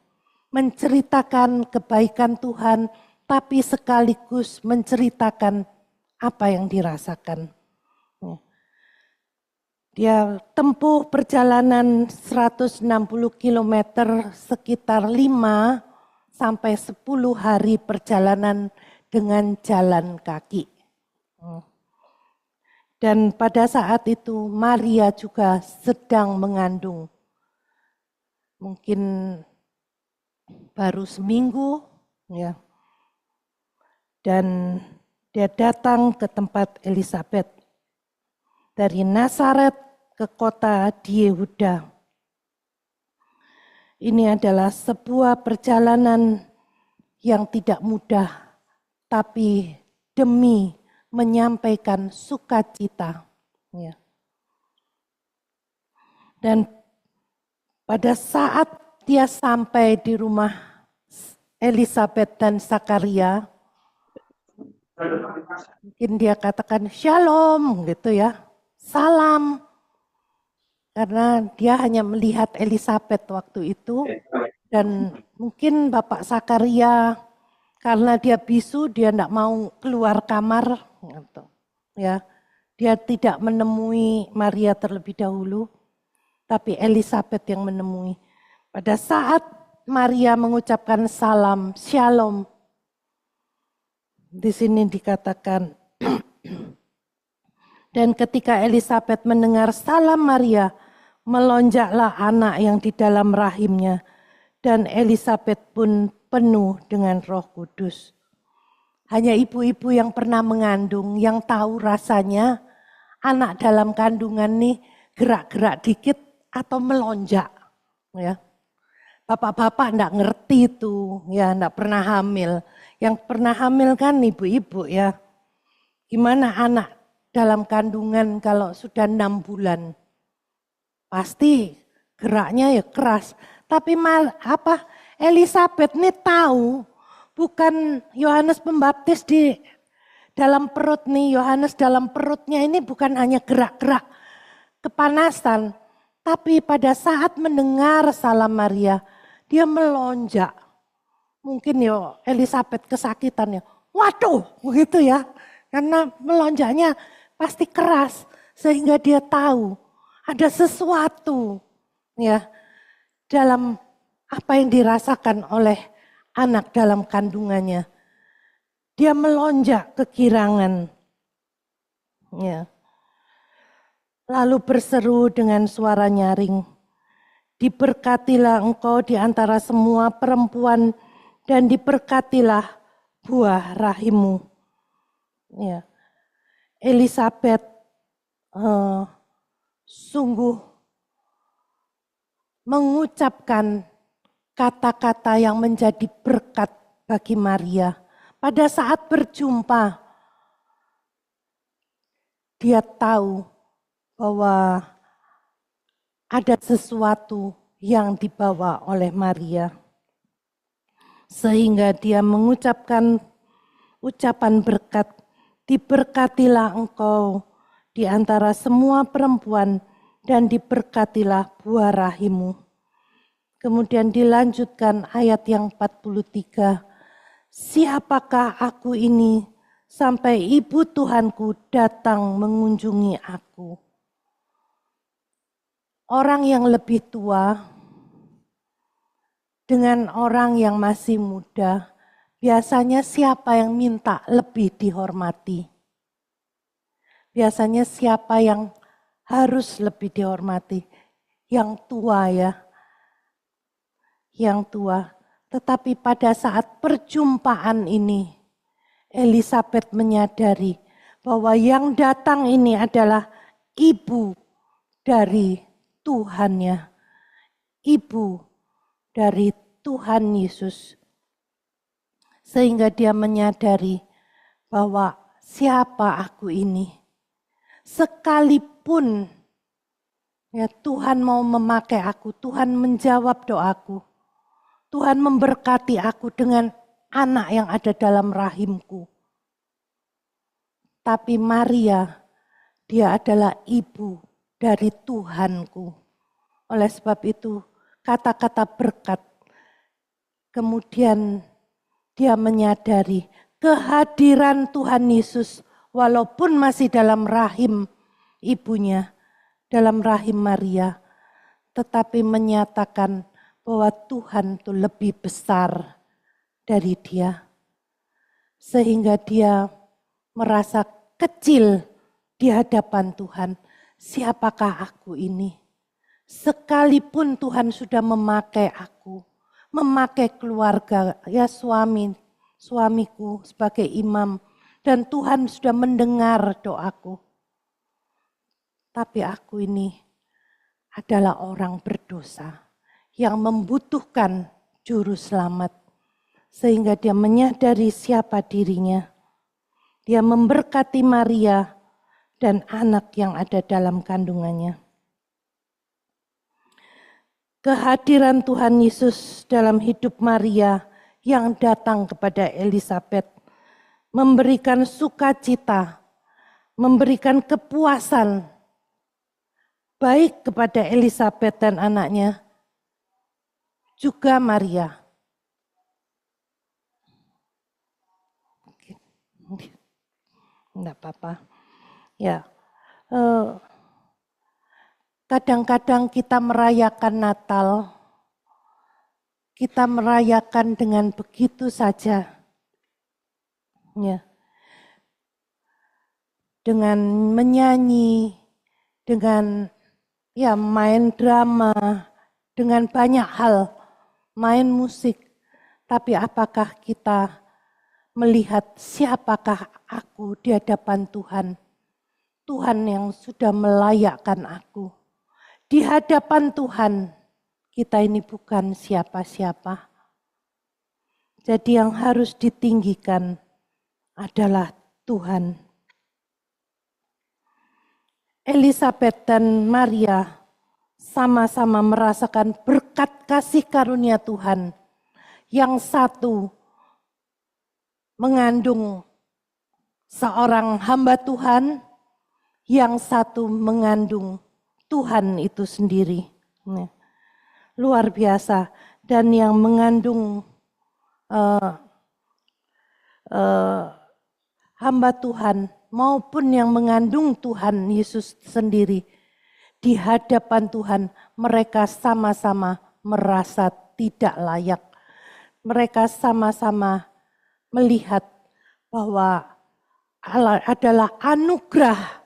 Menceritakan kebaikan Tuhan, tapi sekaligus menceritakan apa yang dirasakan. Ya. Dia tempuh perjalanan 160 km sekitar 5 sampai 10 hari perjalanan dengan jalan kaki. Dan pada saat itu Maria juga sedang mengandung. Mungkin baru seminggu, ya. Dan dia datang ke tempat Elizabeth dari Nazaret ke kota di Yehuda. Ini adalah sebuah perjalanan yang tidak mudah, tapi demi menyampaikan sukacita. Ya. Dan pada saat dia sampai di rumah Elizabeth dan Zakaria, mungkin dia katakan shalom gitu ya, salam. Karena dia hanya melihat Elizabeth waktu itu dan mungkin Bapak Zakaria karena dia bisu dia tidak mau keluar kamar, gitu. Ya, dia tidak menemui Maria terlebih dahulu, tapi Elizabeth yang menemui. Pada saat Maria mengucapkan salam, shalom, di sini dikatakan dan ketika Elizabeth mendengar salam Maria, melonjaklah anak yang di dalam rahimnya, dan Elizabeth pun penuh dengan Roh Kudus. Hanya ibu-ibu yang pernah mengandung, yang tahu rasanya anak dalam kandungan nih gerak-gerak dikit atau melonjak. Ya. Bapak-bapak enggak ngerti itu, ya enggak pernah hamil. Yang pernah hamil kan ibu-ibu ya. Gimana anak dalam kandungan kalau sudah 6 bulan? Pasti geraknya ya keras. Tapi Elizabeth nih tahu bukan Yohanes Pembaptis di dalam perut nih. Yohanes dalam perutnya ini bukan hanya gerak-gerak kepanasan. Tapi pada saat mendengar salam Maria, dia melonjak. Mungkin ya Elizabeth kesakitan ya. Waduh begitu ya. Karena melonjaknya pasti keras. Sehingga dia tahu ada sesuatu ya dalam apa yang dirasakan oleh anak dalam kandungannya. Dia melonjak kegirangan. Ya. Lalu berseru dengan suara nyaring, diberkatilah engkau di antara semua perempuan dan diberkatilah buah rahimmu. Ya. Elizabeth sungguh mengucapkan kata-kata yang menjadi berkat bagi Maria. Pada saat berjumpa, dia tahu bahwa ada sesuatu yang dibawa oleh Maria. Sehingga dia mengucapkan ucapan berkat, diberkatilah engkau di antara semua perempuan dan diberkatilah buah rahimmu. Kemudian dilanjutkan ayat yang 43. Siapakah aku ini sampai ibu Tuhanku datang mengunjungi aku? Orang yang lebih tua dengan orang yang masih muda, biasanya siapa yang minta lebih dihormati? Biasanya siapa yang harus lebih dihormati? Yang tua ya. Yang tua. Tetapi pada saat perjumpaan ini, Elizabeth menyadari bahwa yang datang ini adalah ibu dari Tuhannya. Ibu dari Tuhan Yesus. Sehingga dia menyadari bahwa siapa aku ini. Sekalipun ya Tuhan mau memakai aku, Tuhan menjawab doaku. Tuhan memberkati aku dengan anak yang ada dalam rahimku. Tapi Maria, dia adalah ibu dari Tuhanku. Oleh sebab itu, kata-kata berkat. Kemudian dia menyadari kehadiran Tuhan Yesus walaupun masih dalam rahim ibunya, dalam rahim Maria, tetapi menyatakan bahwa Tuhan itu lebih besar dari dia. Sehingga dia merasa kecil di hadapan Tuhan. Siapakah aku ini? Sekalipun Tuhan sudah memakai aku, memakai keluarga, ya suamiku sebagai imam, dan Tuhan sudah mendengar doaku. Tapi aku ini adalah orang berdosa yang membutuhkan juru selamat. Sehingga dia menyadari siapa dirinya. Dia memberkati Maria dan anak yang ada dalam kandungannya. Kehadiran Tuhan Yesus dalam hidup Maria yang datang kepada Elisabet memberikan sukacita, memberikan kepuasan baik kepada Elisabet dan anaknya, juga Maria. Enggak apa-apa. Ya, kadang-kadang kita merayakan Natal, kita merayakan dengan begitu saja. Ya. Dengan menyanyi, dengan ya main drama, dengan banyak hal, main musik. Tapi apakah kita melihat siapakah aku di hadapan Tuhan? Tuhan yang sudah melayakkan aku. Di hadapan Tuhan, kita ini bukan siapa-siapa. Jadi yang harus ditinggikan adalah Tuhan. Elisabet dan Maria sama-sama merasakan berkat kasih karunia Tuhan. Yang satu mengandung seorang hamba Tuhan, yang satu mengandung Tuhan itu sendiri. Luar biasa. Dan yang mengandung hamba Tuhan maupun yang mengandung Tuhan Yesus sendiri, di hadapan Tuhan mereka sama-sama merasa tidak layak. Mereka sama-sama melihat bahwa Allah adalah anugerah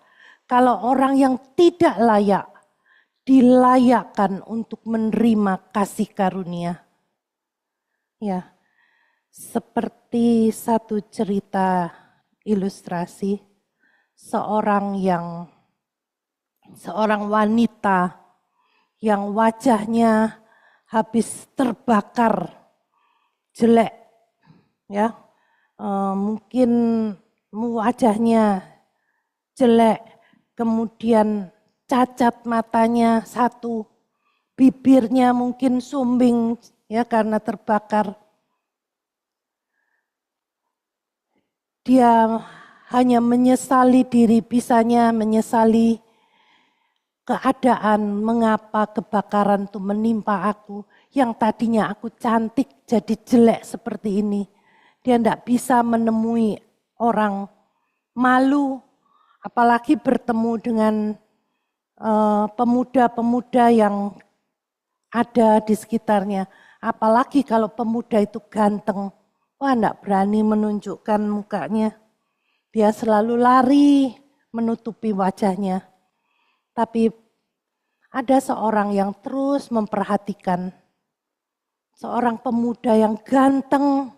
kalau orang yang tidak layak dilayakkan untuk menerima kasih karunia. Ya, seperti satu cerita ilustrasi, seorang wanita yang wajahnya habis terbakar jelek, ya, mungkin wajahnya jelek, kemudian cacat matanya satu, bibirnya mungkin sumbing ya karena terbakar. Dia hanya menyesali diri, bisanya menyesali keadaan mengapa kebakaran itu menimpa aku. Yang tadinya aku cantik jadi jelek seperti ini. Dia tidak bisa menemui orang, malu, apalagi bertemu dengan pemuda-pemuda yang ada di sekitarnya. Apalagi kalau pemuda itu ganteng. Wah, tidak berani menunjukkan mukanya. Dia selalu lari menutupi wajahnya. Tapi ada seorang yang terus memperhatikan. Seorang pemuda yang ganteng,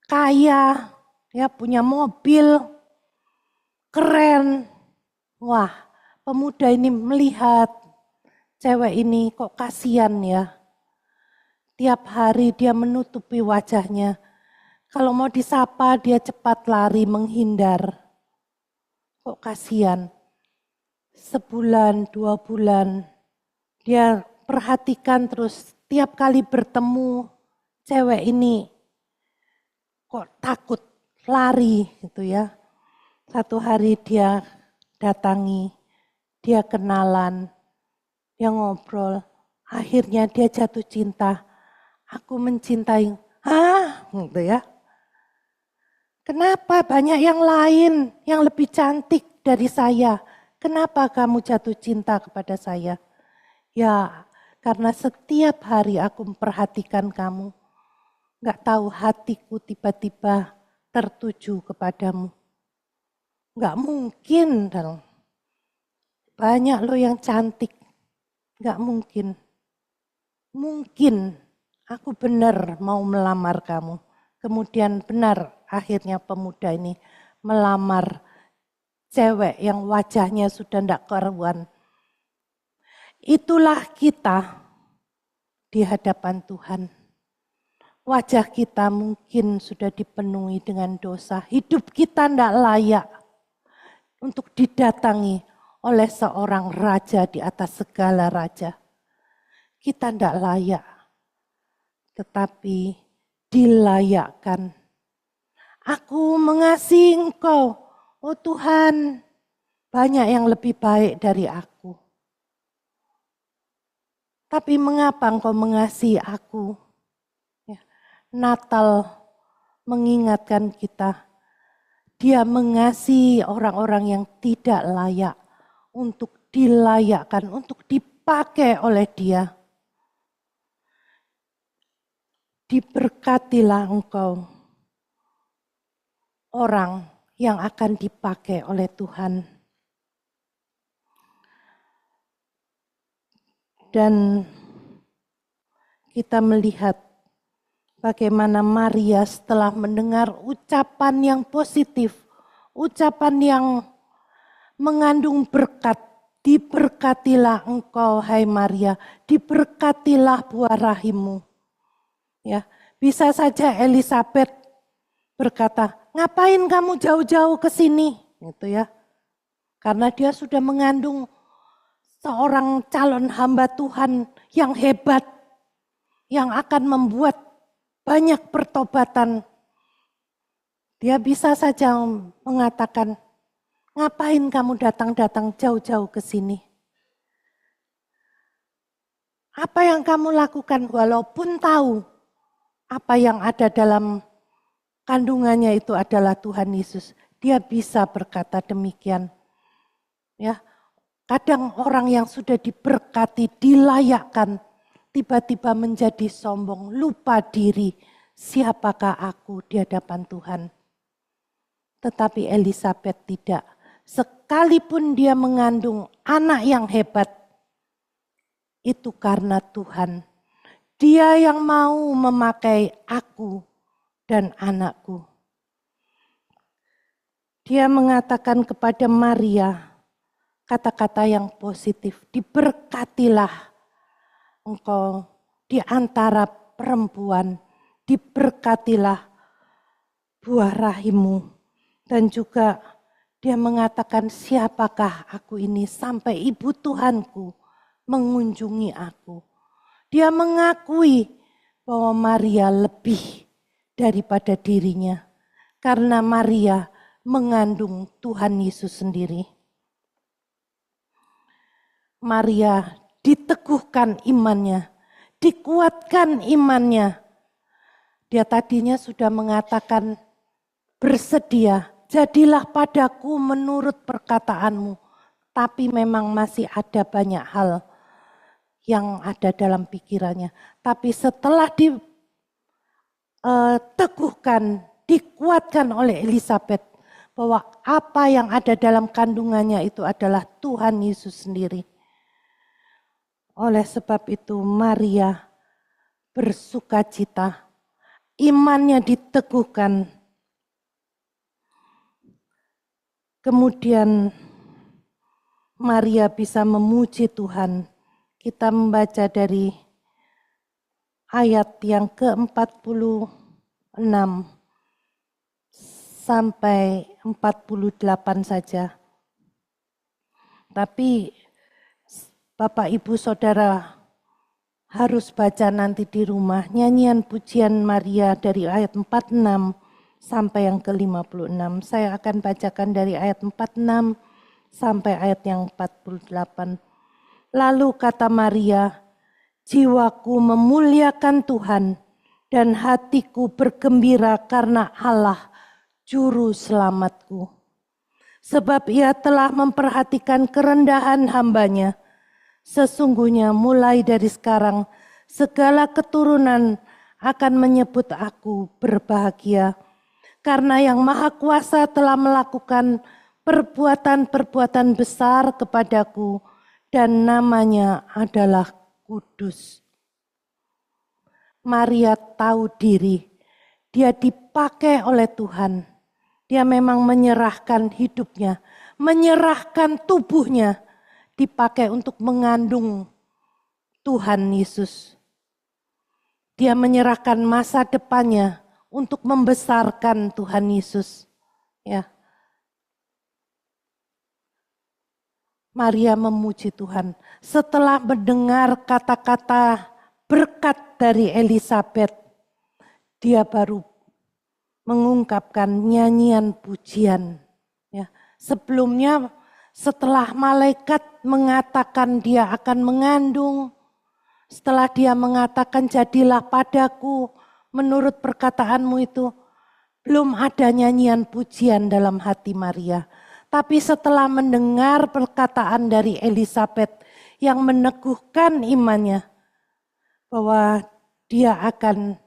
kaya, ya punya mobil, keren. Wah, pemuda ini melihat cewek ini kok kasihan ya. Tiap hari dia menutupi wajahnya. Kalau mau disapa dia cepat lari menghindar. Kok kasihan. Sebulan, 2 bulan, dia perhatikan terus tiap kali bertemu cewek ini kok takut lari gitu ya. Satu hari dia datangi, dia kenalan, dia ngobrol, akhirnya dia jatuh cinta. Aku mencintai, gitu ya. Kenapa banyak yang lain yang lebih cantik dari saya? Kenapa kamu jatuh cinta kepada saya? Ya, karena setiap hari aku memperhatikan kamu. Gak tahu hatiku tiba-tiba tertuju kepadamu. Gak mungkin dong. Banyak lo yang cantik. Gak mungkin. Mungkin aku benar mau melamar kamu. Kemudian benar akhirnya pemuda ini melamar cewek yang wajahnya sudah tidak karuan. Itulah kita di hadapan Tuhan. Wajah kita mungkin sudah dipenuhi dengan dosa. Hidup kita tidak layak untuk didatangi oleh seorang raja di atas segala raja. Kita tidak layak, tetapi dilayakkan. Aku mengasihi Engkau, oh Tuhan, banyak yang lebih baik dari aku. Tapi mengapa Engkau mengasihi aku? Ya, Natal mengingatkan kita, Dia mengasihi orang-orang yang tidak layak untuk dilayakkan, untuk dipakai oleh Dia. Diberkatilah engkau, orang yang akan dipakai oleh Tuhan. Dan kita melihat bagaimana Maria setelah mendengar ucapan yang positif, ucapan yang mengandung berkat. Diberkatilah engkau, hai Maria, diberkatilah buah rahimmu. Ya, bisa saja Elizabeth berkata, ngapain kamu jauh-jauh ke sini? Gitu ya. Karena dia sudah mengandung seorang calon hamba Tuhan yang hebat, yang akan membuat banyak pertobatan. Dia bisa saja mengatakan, ngapain kamu datang-datang jauh-jauh ke sini? Apa yang kamu lakukan walaupun tahu apa yang ada dalam kandungannya itu adalah Tuhan Yesus. Dia bisa berkata demikian. Ya, kadang orang yang sudah diberkati, dilayakkan, tiba-tiba menjadi sombong, lupa diri. Siapakah aku di hadapan Tuhan? Tetapi Elizabeth tidak. Sekalipun dia mengandung anak yang hebat, itu karena Tuhan. Dia yang mau memakai aku dan anakku. Dia mengatakan kepada Maria kata-kata yang positif. Diberkatilah engkau di antara perempuan. Diberkatilah buah rahimmu. Dan juga dia mengatakan siapakah aku ini sampai ibu Tuhanku mengunjungi aku. Dia mengakui bahwa Maria lebih daripada dirinya. Karena Maria mengandung Tuhan Yesus sendiri. Maria diteguhkan imannya, dikuatkan imannya. Dia tadinya sudah mengatakan bersedia, jadilah padaku menurut perkataanmu. Tapi memang masih ada banyak hal yang ada dalam pikirannya. Tapi setelah diteguhkan, dikuatkan oleh Elizabeth bahwa apa yang ada dalam kandungannya itu adalah Tuhan Yesus sendiri. Oleh sebab itu Maria bersukacita, imannya diteguhkan. Kemudian Maria bisa memuji Tuhan. Kita membaca dari ayat yang ke-46 sampai 48 saja. Tapi Bapak Ibu Saudara harus baca nanti di rumah nyanyian pujian Maria dari ayat 46 sampai yang ke-56. Saya akan bacakan dari ayat 46 sampai ayat yang 48. Lalu kata Maria, jiwaku memuliakan Tuhan dan hatiku bergembira karena Allah Juru Selamatku. Sebab ia telah memperhatikan kerendahan hamba-Nya. Sesungguhnya mulai dari sekarang segala keturunan akan menyebut aku berbahagia. Karena Yang Maha Kuasa telah melakukan perbuatan-perbuatan besar kepadaku dan namanya adalah kudus. Maria tahu diri, dia dipakai oleh Tuhan. Dia memang menyerahkan hidupnya, menyerahkan tubuhnya, dipakai untuk mengandung Tuhan Yesus. Dia menyerahkan masa depannya untuk membesarkan Tuhan Yesus. Ya. Maria memuji Tuhan. Setelah mendengar kata-kata berkat dari Elisabet, dia baru mengungkapkan nyanyian pujian. Ya. Sebelumnya setelah malaikat mengatakan dia akan mengandung, setelah dia mengatakan jadilah padaku menurut perkataanmu itu, belum ada nyanyian pujian dalam hati Maria. Tapi setelah mendengar perkataan dari Elisabet yang meneguhkan imannya bahwa dia akan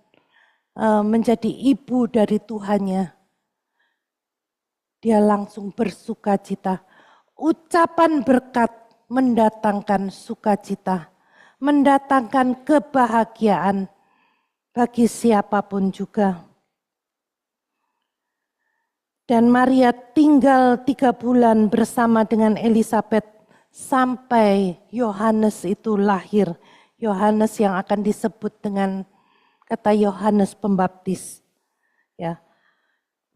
menjadi ibu dari Tuhannya, dia langsung bersukacita. Ucapan berkat mendatangkan sukacita, mendatangkan kebahagiaan bagi siapapun juga. Dan Maria tinggal 3 bulan bersama dengan Elisabet sampai Yohanes itu lahir. Yohanes yang akan disebut dengan kata Yohanes Pembaptis. Ya.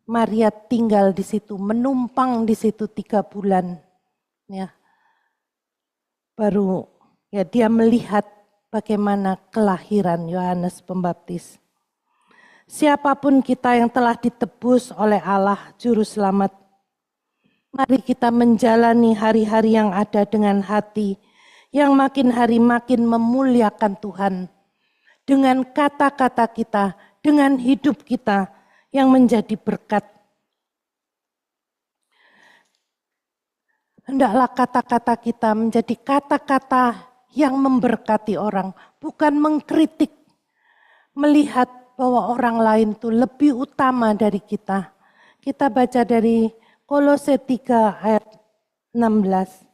Maria tinggal di situ, menumpang di situ 3 bulan. Ya. Baru ya dia melihat bagaimana kelahiran Yohanes Pembaptis. Siapapun kita yang telah ditebus oleh Allah Juru Selamat, mari kita menjalani hari-hari yang ada dengan hati yang makin hari makin memuliakan Tuhan. Dengan kata-kata kita, dengan hidup kita yang menjadi berkat. Hendaklah kata-kata kita menjadi kata-kata yang memberkati orang, bukan mengkritik, melihat bahwa orang lain itu lebih utama dari kita. Kita baca dari Kolose 3 ayat 16.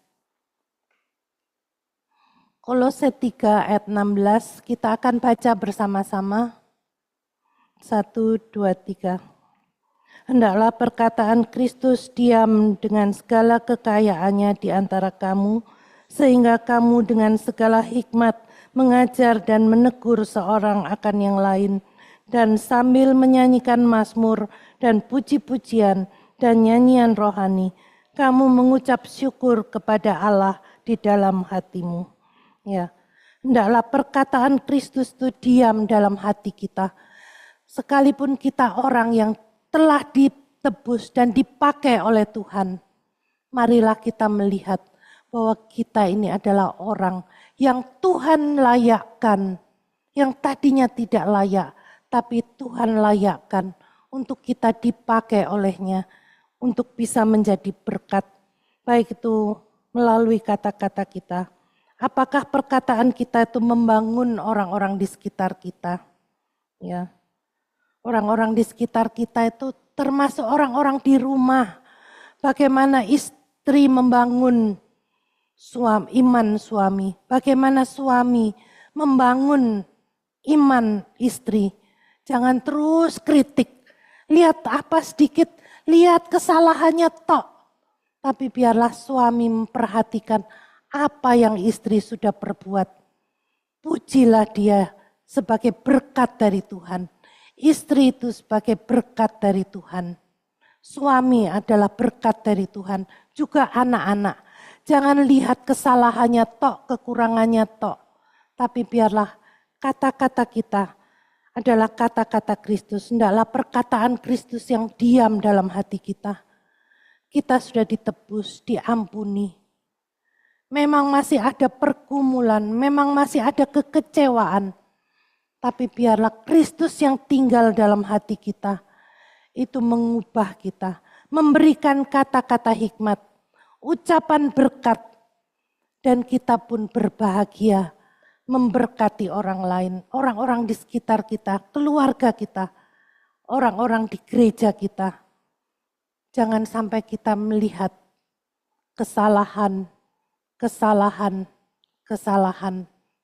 Kolose 3 ayat 16 kita akan baca bersama-sama. 1, 2, 3. Hendaklah perkataan Kristus diam dengan segala kekayaannya di antara kamu, sehingga kamu dengan segala hikmat mengajar dan menegur seorang akan yang lain, dan sambil menyanyikan mazmur dan puji-pujian dan nyanyian rohani, kamu mengucap syukur kepada Allah di dalam hatimu. Ya, hendaklah perkataan Kristus itu diam dalam hati kita. Sekalipun kita orang yang telah ditebus dan dipakai oleh Tuhan, marilah kita melihat bahwa kita ini adalah orang yang Tuhan layakkan, yang tadinya tidak layak, tapi Tuhan layakkan untuk kita dipakai olehnya, untuk bisa menjadi berkat, baik itu melalui kata-kata kita. Apakah perkataan kita itu membangun orang-orang di sekitar kita? Ya, orang-orang di sekitar kita itu termasuk orang-orang di rumah. Bagaimana istri membangun iman suami, bagaimana suami membangun iman istri. Jangan terus kritik, lihat apa sedikit, lihat kesalahannya tok. Tapi biarlah suami memperhatikan apa yang istri sudah perbuat. Pujilah dia sebagai berkat dari Tuhan. Istri itu sebagai berkat dari Tuhan. Suami adalah berkat dari Tuhan, juga anak-anak. Jangan lihat kesalahannya tok, kekurangannya tok. Tapi biarlah kata-kata kita adalah kata-kata Kristus. Hendaklah perkataan Kristus yang diam dalam hati kita. Kita sudah ditebus, diampuni. Memang masih ada pergumulan, memang masih ada kekecewaan. Tapi biarlah Kristus yang tinggal dalam hati kita, itu mengubah kita, memberikan kata-kata hikmat, ucapan berkat, dan kita pun berbahagia memberkati orang lain, orang-orang di sekitar kita, keluarga kita, orang-orang di gereja kita. Jangan sampai kita melihat kesalahan,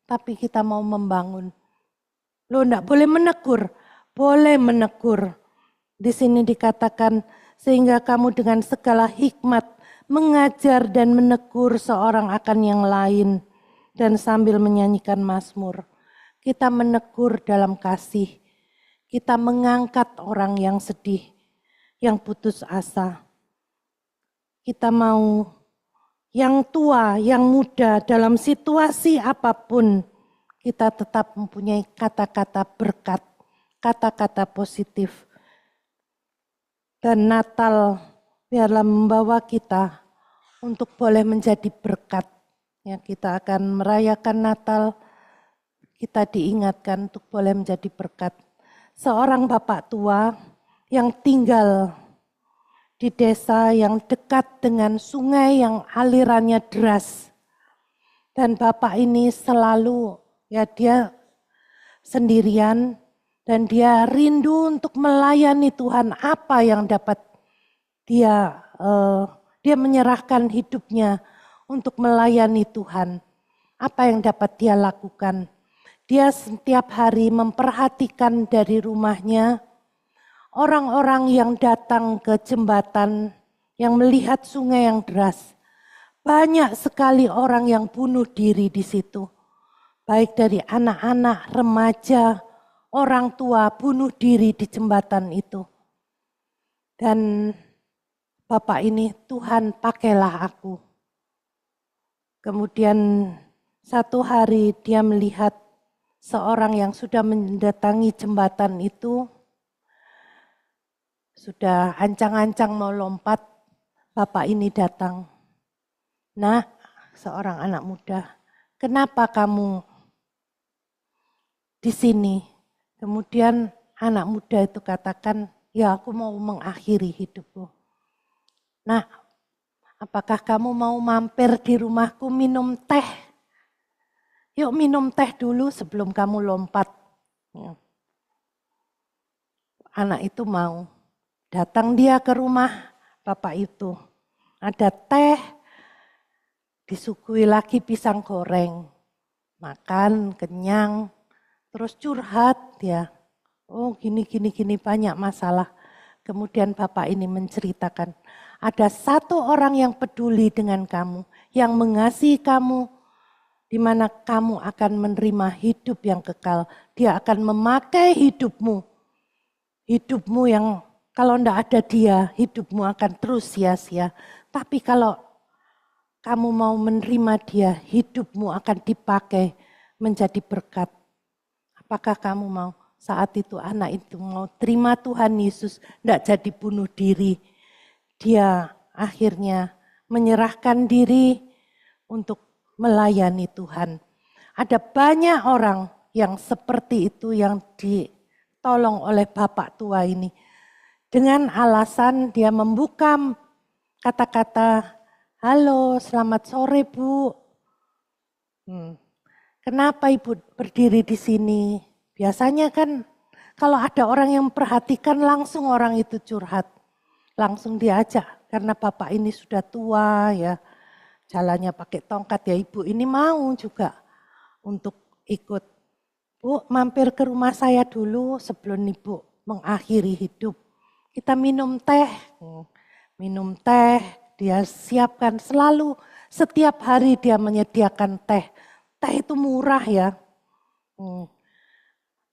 tapi kita mau membangun. Lo enggak boleh menegur, boleh menegur. Di sini dikatakan, sehingga kamu dengan segala hikmat mengajar dan menegur seorang akan yang lain. Dan sambil menyanyikan mazmur, kita menegur dalam kasih. Kita mengangkat orang yang sedih, yang putus asa. Kita mau yang tua, yang muda, dalam situasi apapun, kita tetap mempunyai kata-kata berkat, kata-kata positif. Dan Natal biarlah membawa kita untuk boleh menjadi berkat. Ya, kita akan merayakan Natal, kita diingatkan untuk boleh menjadi berkat. Seorang bapak tua yang tinggal di desa yang dekat dengan sungai yang alirannya deras. Dan bapak ini selalu, ya dia sendirian, dan dia rindu untuk melayani Tuhan. Apa yang dapat dia menyerahkan hidupnya untuk melayani Tuhan. Apa yang dapat dia lakukan? Dia setiap hari memperhatikan dari rumahnya orang-orang yang datang ke jembatan, yang melihat sungai yang deras. Banyak sekali orang yang bunuh diri di situ. Baik dari anak-anak, remaja, orang tua bunuh diri di jembatan itu. Dan bapak ini, Tuhan pakailah aku. Kemudian satu hari dia melihat seorang yang sudah mendatangi jembatan itu, sudah ancang-ancang mau lompat, bapak ini datang. Nah, seorang anak muda, kenapa kamu di sini? Kemudian anak muda itu katakan, ya aku mau mengakhiri hidupku. Nah, apakah kamu mau mampir di rumahku minum teh? Yuk minum teh dulu sebelum kamu lompat. Anak itu mau. Datang dia ke rumah bapak itu. Ada teh, disuguhi lagi pisang goreng. Makan, kenyang. Terus curhat ya, oh gini banyak masalah. Kemudian bapak ini menceritakan, ada satu orang yang peduli dengan kamu, yang mengasihi kamu, di mana kamu akan menerima hidup yang kekal. Dia akan memakai hidupmu. Hidupmu yang kalau tidak ada dia, hidupmu akan terus sia-sia. Tapi kalau kamu mau menerima dia, hidupmu akan dipakai menjadi berkat. Apakah kamu mau? Saat itu anak itu mau terima Tuhan Yesus, tidak jadi bunuh diri. Dia akhirnya menyerahkan diri untuk melayani Tuhan. Ada banyak orang yang seperti itu yang ditolong oleh bapak tua ini. Dengan alasan dia membuka kata-kata, halo selamat sore Bu. Kenapa Ibu berdiri di sini? Biasanya kan kalau ada orang yang memperhatikan langsung orang itu curhat. Langsung diajak karena bapak ini sudah tua ya. Jalannya pakai tongkat ya Ibu ini mau juga untuk ikut. Bu mampir ke rumah saya dulu sebelum Ibu mengakhiri hidup. Kita minum teh. Minum teh dia siapkan selalu setiap hari dia menyediakan teh. Teh itu murah ya.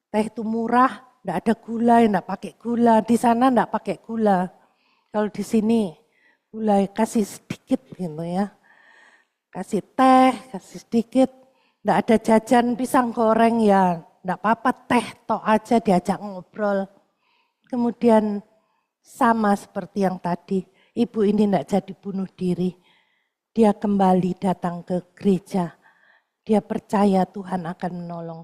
Teh itu murah, enggak ada gula, enggak pakai gula. Di sana enggak pakai gula. Kalau di sini mulai kasih sedikit gitu ya. Kasih teh, kasih sedikit. Nggak ada jajan pisang goreng ya, nggak apa-apa, teh tok aja diajak ngobrol. Kemudian sama seperti yang tadi, ibu ini nggak jadi bunuh diri. Dia kembali datang ke gereja. Dia percaya Tuhan akan menolong.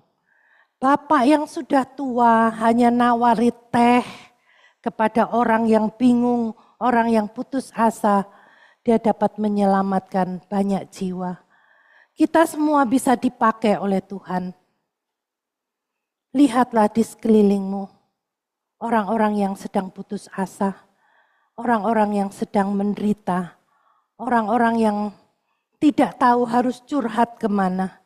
Bapak yang sudah tua hanya nawari teh kepada orang yang bingung, orang yang putus asa. Dia dapat menyelamatkan banyak jiwa. Kita semua bisa dipakai oleh Tuhan. Lihatlah di sekelilingmu, orang-orang yang sedang putus asa, orang-orang yang sedang menderita, orang-orang yang tidak tahu harus curhat kemana.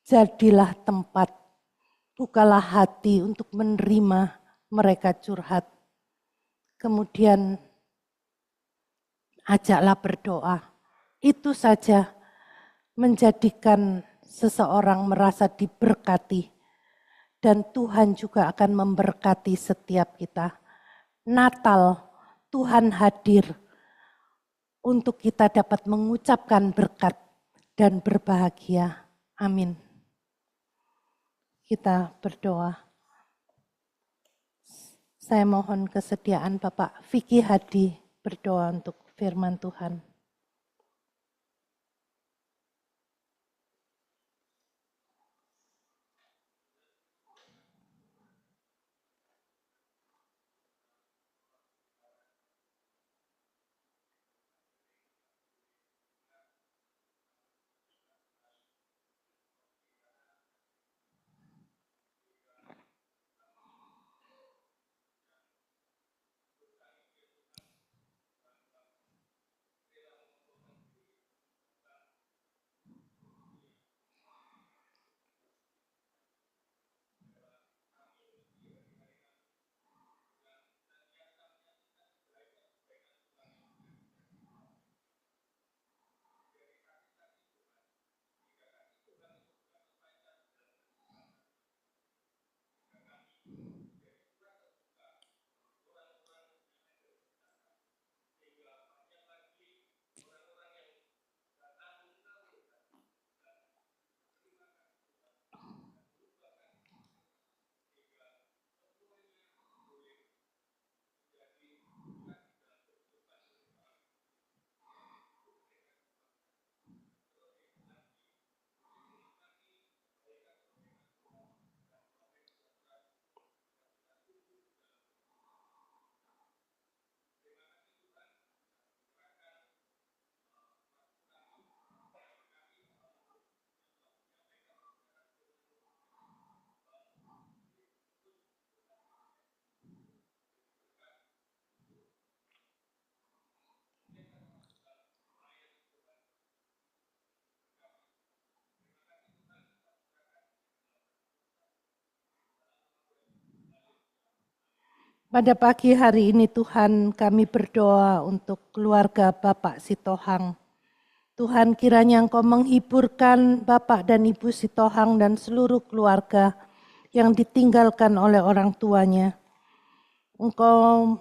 Jadilah tempat, bukalah hati untuk menerima mereka curhat. Kemudian ajaklah berdoa. Itu saja menjadikan seseorang merasa diberkati. Dan Tuhan juga akan memberkati setiap kita. Natal, Tuhan hadir untuk kita dapat mengucapkan berkat dan berbahagia. Amin. Kita berdoa. Saya mohon kesediaan Bapak Vicky Hadi berdoa untuk firman Tuhan. Pada pagi hari ini Tuhan kami berdoa untuk keluarga Bapak Sitohang. Tuhan kiranya Engkau menghiburkan Bapak dan Ibu Sitohang dan seluruh keluarga yang ditinggalkan oleh orang tuanya. Engkau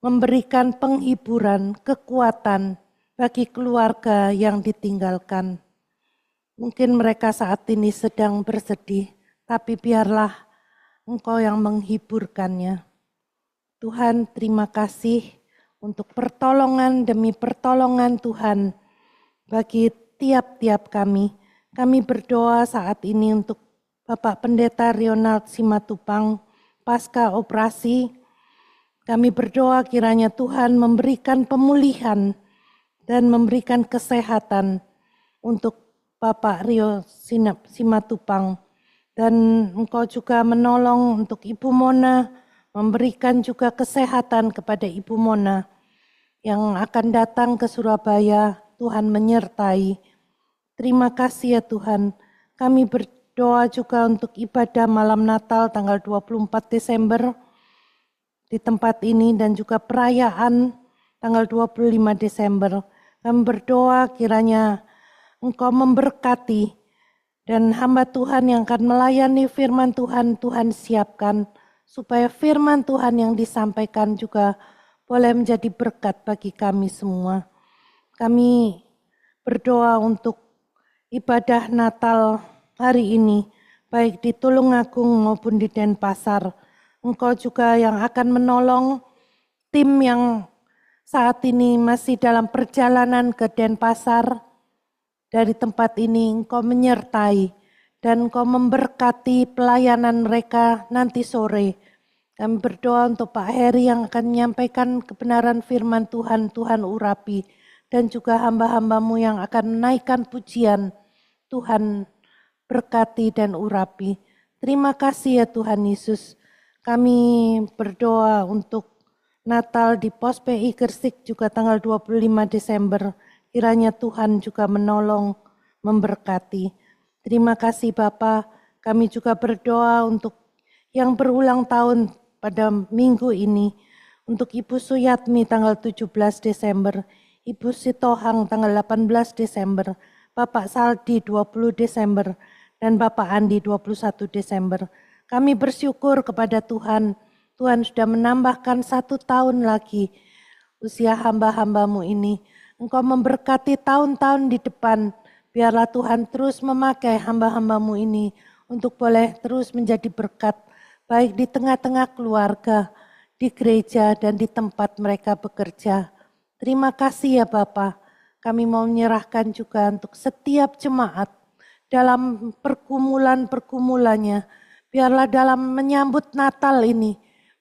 memberikan penghiburan, kekuatan bagi keluarga yang ditinggalkan. Mungkin mereka saat ini sedang bersedih, tapi biarlah Engkau yang menghiburkannya. Tuhan, terima kasih untuk pertolongan demi pertolongan Tuhan bagi tiap-tiap kami. Kami berdoa saat ini untuk Bapak Pendeta Ronald Simatupang pasca operasi. Kami berdoa kiranya Tuhan memberikan pemulihan dan memberikan kesehatan untuk Bapak Rio Simatupang. Dan Engkau juga menolong untuk Ibu Mona, memberikan juga kesehatan kepada Ibu Mona yang akan datang ke Surabaya. Tuhan menyertai. Terima kasih ya Tuhan. Kami berdoa juga untuk ibadah malam Natal tanggal 24 Desember di tempat ini dan juga perayaan tanggal 25 Desember. Kami berdoa kiranya Engkau memberkati dan hamba Tuhan yang akan melayani firman Tuhan, Tuhan siapkan supaya firman Tuhan yang disampaikan juga boleh menjadi berkat bagi kami semua. Kami berdoa untuk ibadah Natal hari ini, baik di Tulungagung maupun di Denpasar. Engkau juga yang akan menolong tim yang saat ini masih dalam perjalanan ke Denpasar. Dari tempat ini Engkau menyertai dan Engkau memberkati pelayanan mereka nanti sore. Kami berdoa untuk Pak Heri yang akan menyampaikan kebenaran firman Tuhan, Tuhan urapi. Dan juga hamba-hambamu yang akan menaikkan pujian, Tuhan berkati dan urapi. Terima kasih ya Tuhan Yesus. Kami berdoa untuk Natal di Pos PI Gresik juga tanggal 25 Desember. Kiranya Tuhan juga menolong, memberkati. Terima kasih Bapa. Kami juga berdoa untuk yang berulang tahun pada minggu ini. Untuk Ibu Suyatmi tanggal 17 Desember, Ibu Sitohang tanggal 18 Desember, Bapak Saldi 20 Desember, dan Bapak Andi 21 Desember. Kami bersyukur kepada Tuhan. Tuhan sudah menambahkan 1 tahun lagi usia hamba-hambamu ini. Engkau memberkati tahun-tahun di depan. Biarlah Tuhan terus memakai hamba-hambamu ini untuk boleh terus menjadi berkat. Baik di tengah-tengah keluarga, di gereja dan di tempat mereka bekerja. Terima kasih ya Bapa. Kami mau menyerahkan juga untuk setiap jemaat dalam pergumulan-pergumulannya. Biarlah dalam menyambut Natal ini,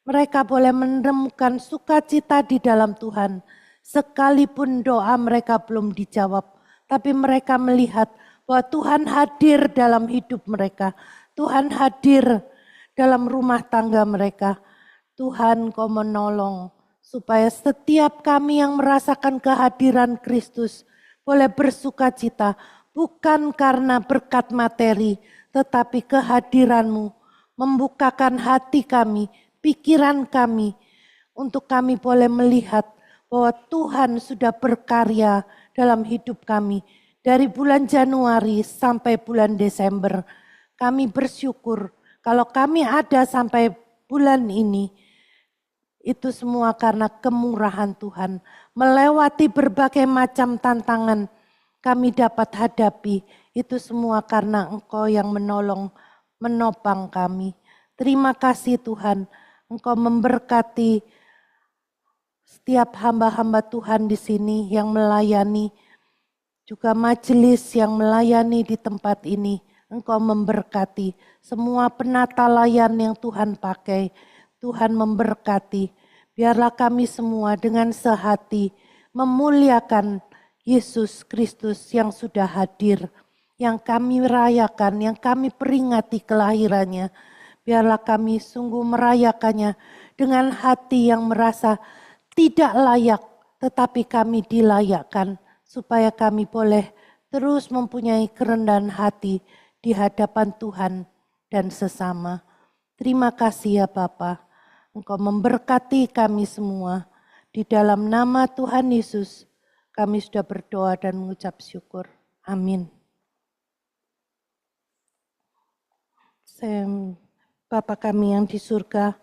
mereka boleh menemukan sukacita di dalam Tuhan. Sekalipun doa mereka belum dijawab, tapi mereka melihat bahwa Tuhan hadir dalam hidup mereka. Tuhan hadir dalam rumah tangga mereka. Tuhan Kau menolong supaya setiap kami yang merasakan kehadiran Kristus boleh bersukacita. Bukan karena berkat materi, tetapi kehadiran-Mu membukakan hati kami, pikiran kami, untuk kami boleh melihat bahwa Tuhan sudah berkarya dalam hidup kami. Dari bulan Januari sampai bulan Desember, kami bersyukur kalau kami ada sampai bulan ini, itu semua karena kemurahan Tuhan. Melewati berbagai macam tantangan kami dapat hadapi, itu semua karena Engkau yang menolong, menopang kami. Terima kasih Tuhan, Engkau memberkati setiap hamba-hamba Tuhan di sini yang melayani, juga majelis yang melayani di tempat ini. Engkau memberkati semua penata layan yang Tuhan pakai. Tuhan memberkati. Biarlah kami semua dengan sehati memuliakan Yesus Kristus yang sudah hadir, yang kami rayakan, yang kami peringati kelahirannya. Biarlah kami sungguh merayakannya dengan hati yang merasa tidak layak, tetapi kami dilayakkan supaya kami boleh terus mempunyai kerendahan hati di hadapan Tuhan dan sesama. Terima kasih ya Bapa. Engkau memberkati kami semua. Di dalam nama Tuhan Yesus kami sudah berdoa dan mengucap syukur. Amin. Bapa kami yang di surga,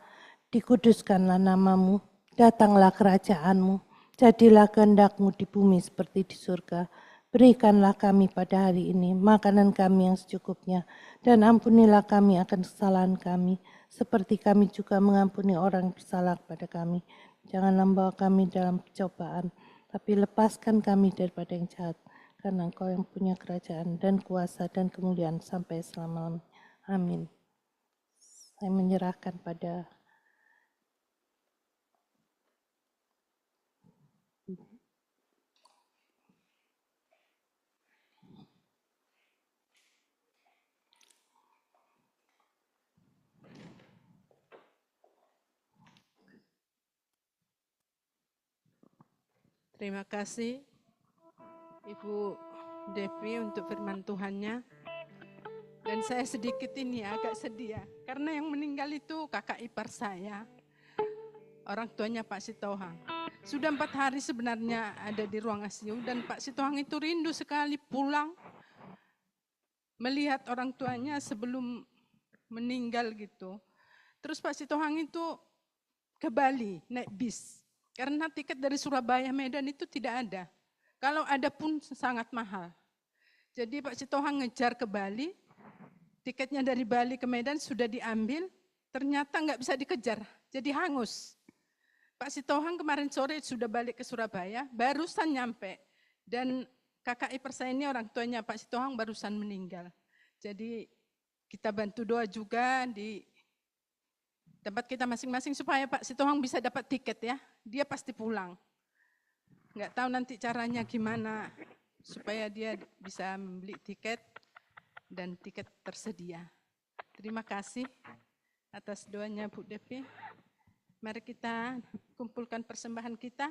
dikuduskanlah nama-Mu. Datanglah kerajaan-Mu, jadilah kehendak-Mu di bumi seperti di surga. Berikanlah kami pada hari ini makanan kami yang secukupnya, dan ampunilah kami akan kesalahan kami, seperti kami juga mengampuni orang yang bersalah kepada kami. Janganlah membawa kami dalam pencobaan, tapi lepaskan kami daripada yang jahat, karena Engkau yang punya kerajaan dan kuasa dan kemuliaan sampai selama-lamanya. Amin. Saya menyerahkan pada Terima kasih Ibu Devi untuk firman Tuhannya. Dan saya sedikit ini agak sedih ya, karena yang meninggal itu kakak ipar saya, orang tuanya Pak Sitohang. Sudah 4 hari sebenarnya ada di ruang ICU, dan Pak Sitohang itu rindu sekali pulang melihat orang tuanya sebelum meninggal gitu. Terus Pak Sitohang itu ke Bali naik bis. Karena tiket dari Surabaya Medan itu tidak ada. Kalau ada pun sangat mahal. Jadi Pak Sitohang ngejar ke Bali, tiketnya dari Bali ke Medan sudah diambil, ternyata nggak bisa dikejar, jadi hangus. Pak Sitohang kemarin sore sudah balik ke Surabaya, barusan nyampe. Dan kakak ipar saya ini orang tuanya Pak Sitohang barusan meninggal. Jadi kita bantu doa juga di tempat kita masing-masing supaya Pak Sitohang bisa dapat tiket ya. Dia pasti pulang. Nggak tahu nanti caranya gimana supaya dia bisa membeli tiket dan tiket tersedia. Terima kasih atas doanya Bu Devi. Mari kita kumpulkan persembahan kita.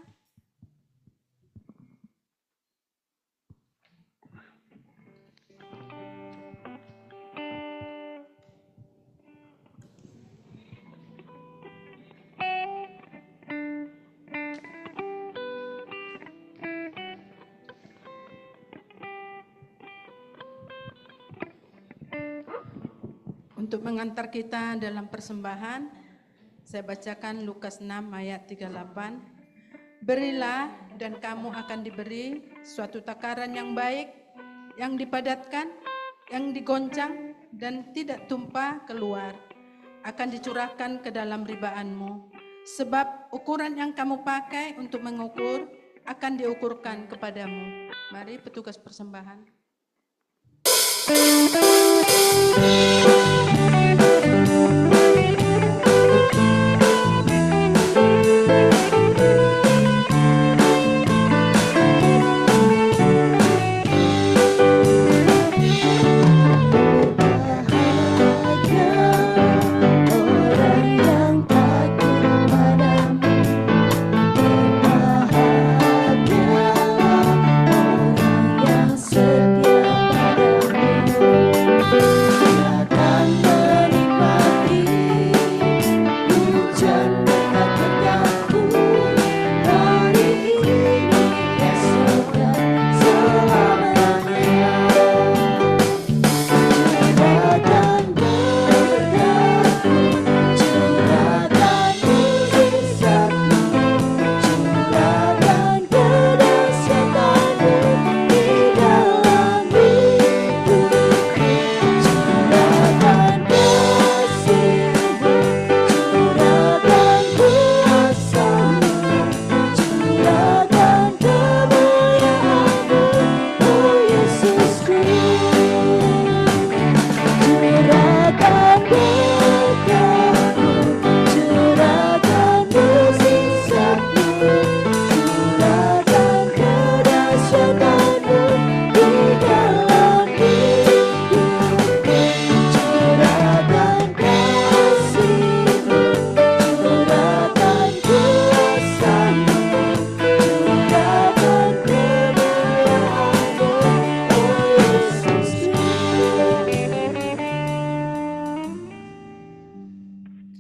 Untuk mengantar kita dalam persembahan, saya bacakan Lukas 6 ayat 38. Berilah dan kamu akan diberi suatu takaran yang baik, yang dipadatkan, yang digoncang dan tidak tumpah keluar, akan dicurahkan ke dalam ribaanmu. Sebab ukuran yang kamu pakai untuk mengukur akan diukurkan kepadamu. Mari petugas persembahan.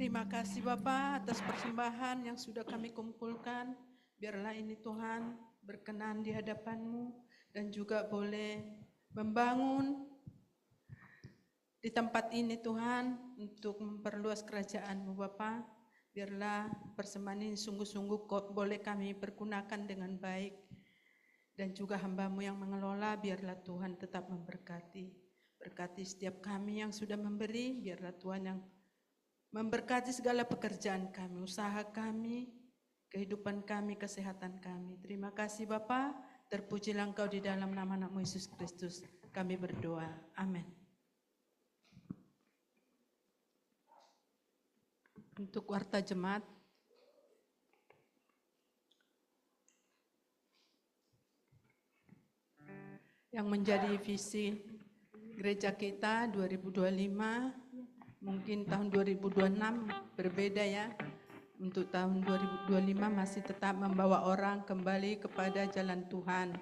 Terima kasih Bapak atas persembahan yang sudah kami kumpulkan. Biarlah ini Tuhan berkenan di hadapan-Mu dan juga boleh membangun di tempat ini Tuhan untuk memperluas kerajaan-Mu Bapak. Biarlah persembahan ini sungguh-sungguh boleh kami pergunakan dengan baik. Dan juga hamba-Mu yang mengelola, biarlah Tuhan tetap memberkati. Berkati setiap kami yang sudah memberi, biarlah Tuhan yang memberkati segala pekerjaan kami, usaha kami, kehidupan kami, kesehatan kami. Terima kasih Bapa, terpujilah Engkau di dalam nama Anak-Mu Yesus Kristus. Kami berdoa. Amin. Untuk warta jemaat, yang menjadi visi gereja kita 2025, mungkin tahun 2026 berbeda ya. Untuk tahun 2025 masih tetap membawa orang kembali kepada jalan Tuhan.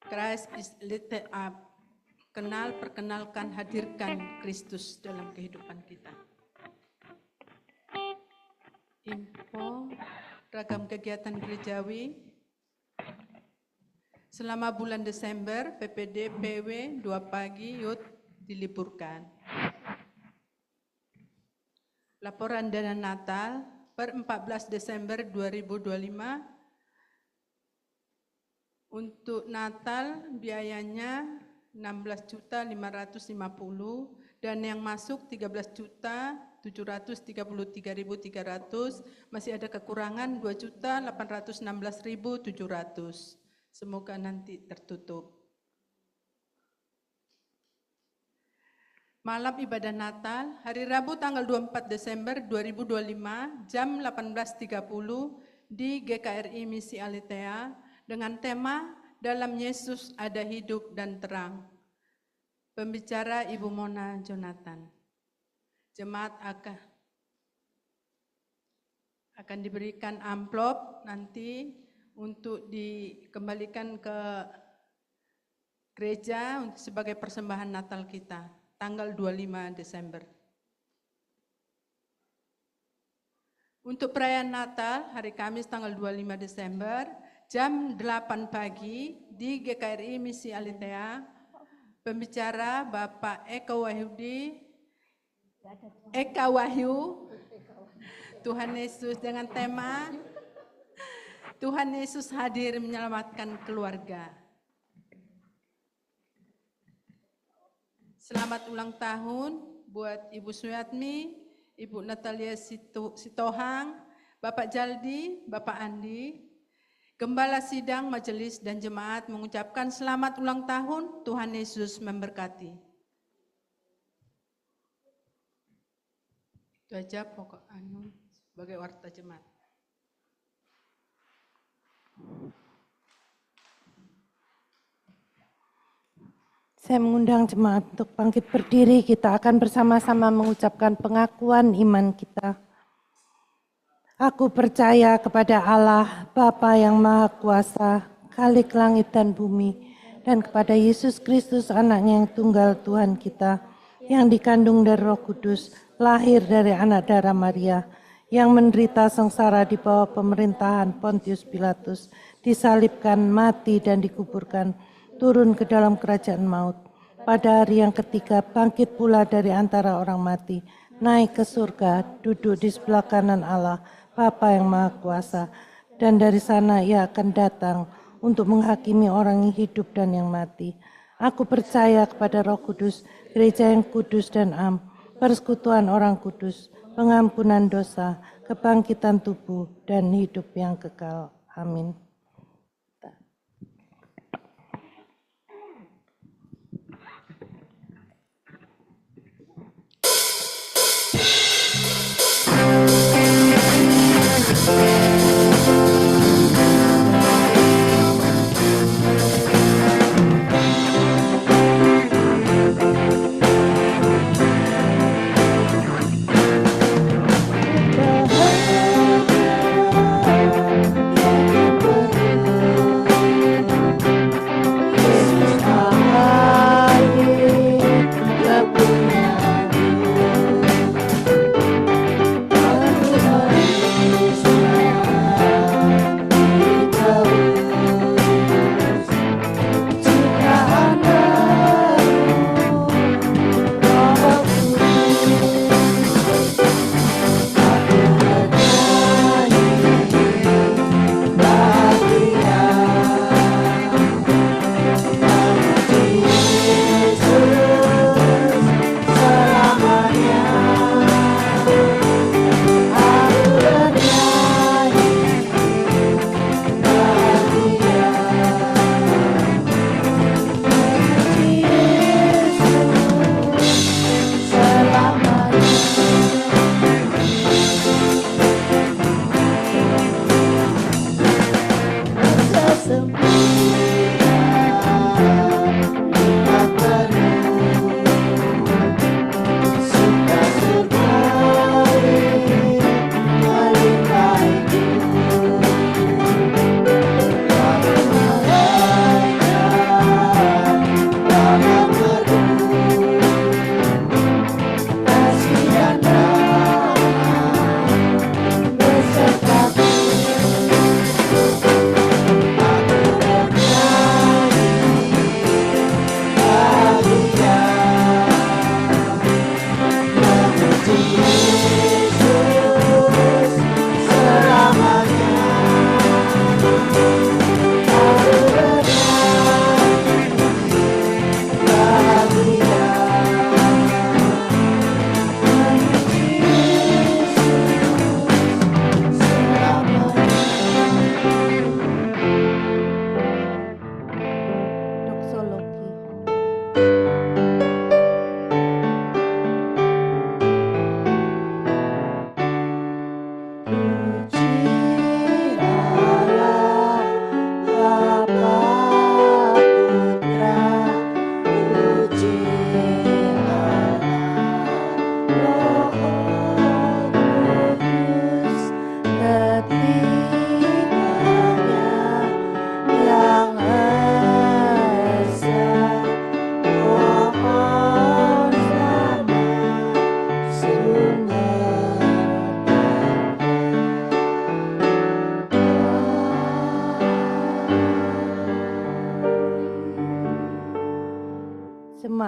Christ is lifted up. Kenal, perkenalkan, hadirkan Kristus dalam kehidupan kita. Info, ragam kegiatan gerejawi. Selama bulan Desember, PPD PW 2 pagi Youth diliburkan. Laporan dana Natal, per 14 Desember 2025. Untuk Natal biayanya 16.550 dan yang masuk 13.733.300, masih ada kekurangan 2.816.700. Semoga nanti tertutup. Malam ibadah Natal, hari Rabu tanggal 24 Desember 2025, jam 18.30 di GKRI Misi Aletheia dengan tema Dalam Yesus Ada Hidup dan Terang. Pembicara Ibu Mona Jonathan. Jemaat akan diberikan amplop nanti untuk dikembalikan ke gereja sebagai persembahan Natal kita, tanggal 25 Desember. Untuk perayaan Natal, hari Kamis tanggal 25 Desember, jam 8 pagi di GKRI Misi Aletheia, pembicara Bapak Eka Wahyu, Tuhan Yesus dengan tema Tuhan Yesus hadir menyelamatkan keluarga. Selamat ulang tahun buat Ibu Suyatmi, Ibu Natalia Sitohang, Bapak Jaldi, Bapak Andi. Gembala sidang, majelis, dan jemaat mengucapkan selamat ulang tahun, Tuhan Yesus memberkati. Itu aja pokok sebagai warta jemaat. Saya mengundang jemaat untuk bangkit berdiri, kita akan bersama-sama mengucapkan pengakuan iman kita. Aku percaya kepada Allah, Bapa yang Maha Kuasa, Khalik langit dan bumi, dan kepada Yesus Kristus, anaknya yang tunggal Tuhan kita, yang dikandung dari Roh Kudus, lahir dari anak darah Maria, yang menderita sengsara di bawah pemerintahan Pontius Pilatus, disalibkan, mati, dan dikuburkan, turun ke dalam kerajaan maut. Pada hari yang ketiga, bangkit pula dari antara orang mati, naik ke surga, duduk di sebelah kanan Allah, Bapa yang Maha Kuasa, dan dari sana Ia akan datang untuk menghakimi orang yang hidup dan yang mati. Aku percaya kepada Roh Kudus, gereja yang kudus dan am, persekutuan orang kudus, pengampunan dosa, kebangkitan tubuh, dan hidup yang kekal. Amin. Bahagia yang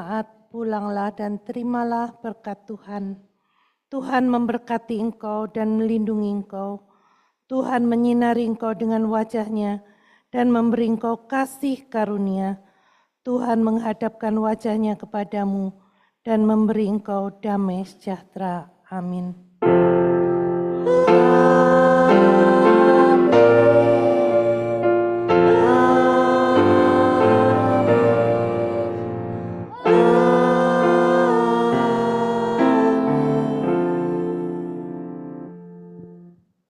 jemaat, pulanglah dan terimalah berkat Tuhan. Tuhan memberkati engkau dan melindungi engkau. Tuhan menyinari engkau dengan wajah-Nya dan memberi engkau kasih karunia. Tuhan menghadapkan wajah-Nya kepadamu dan memberi engkau damai sejahtera. Amin.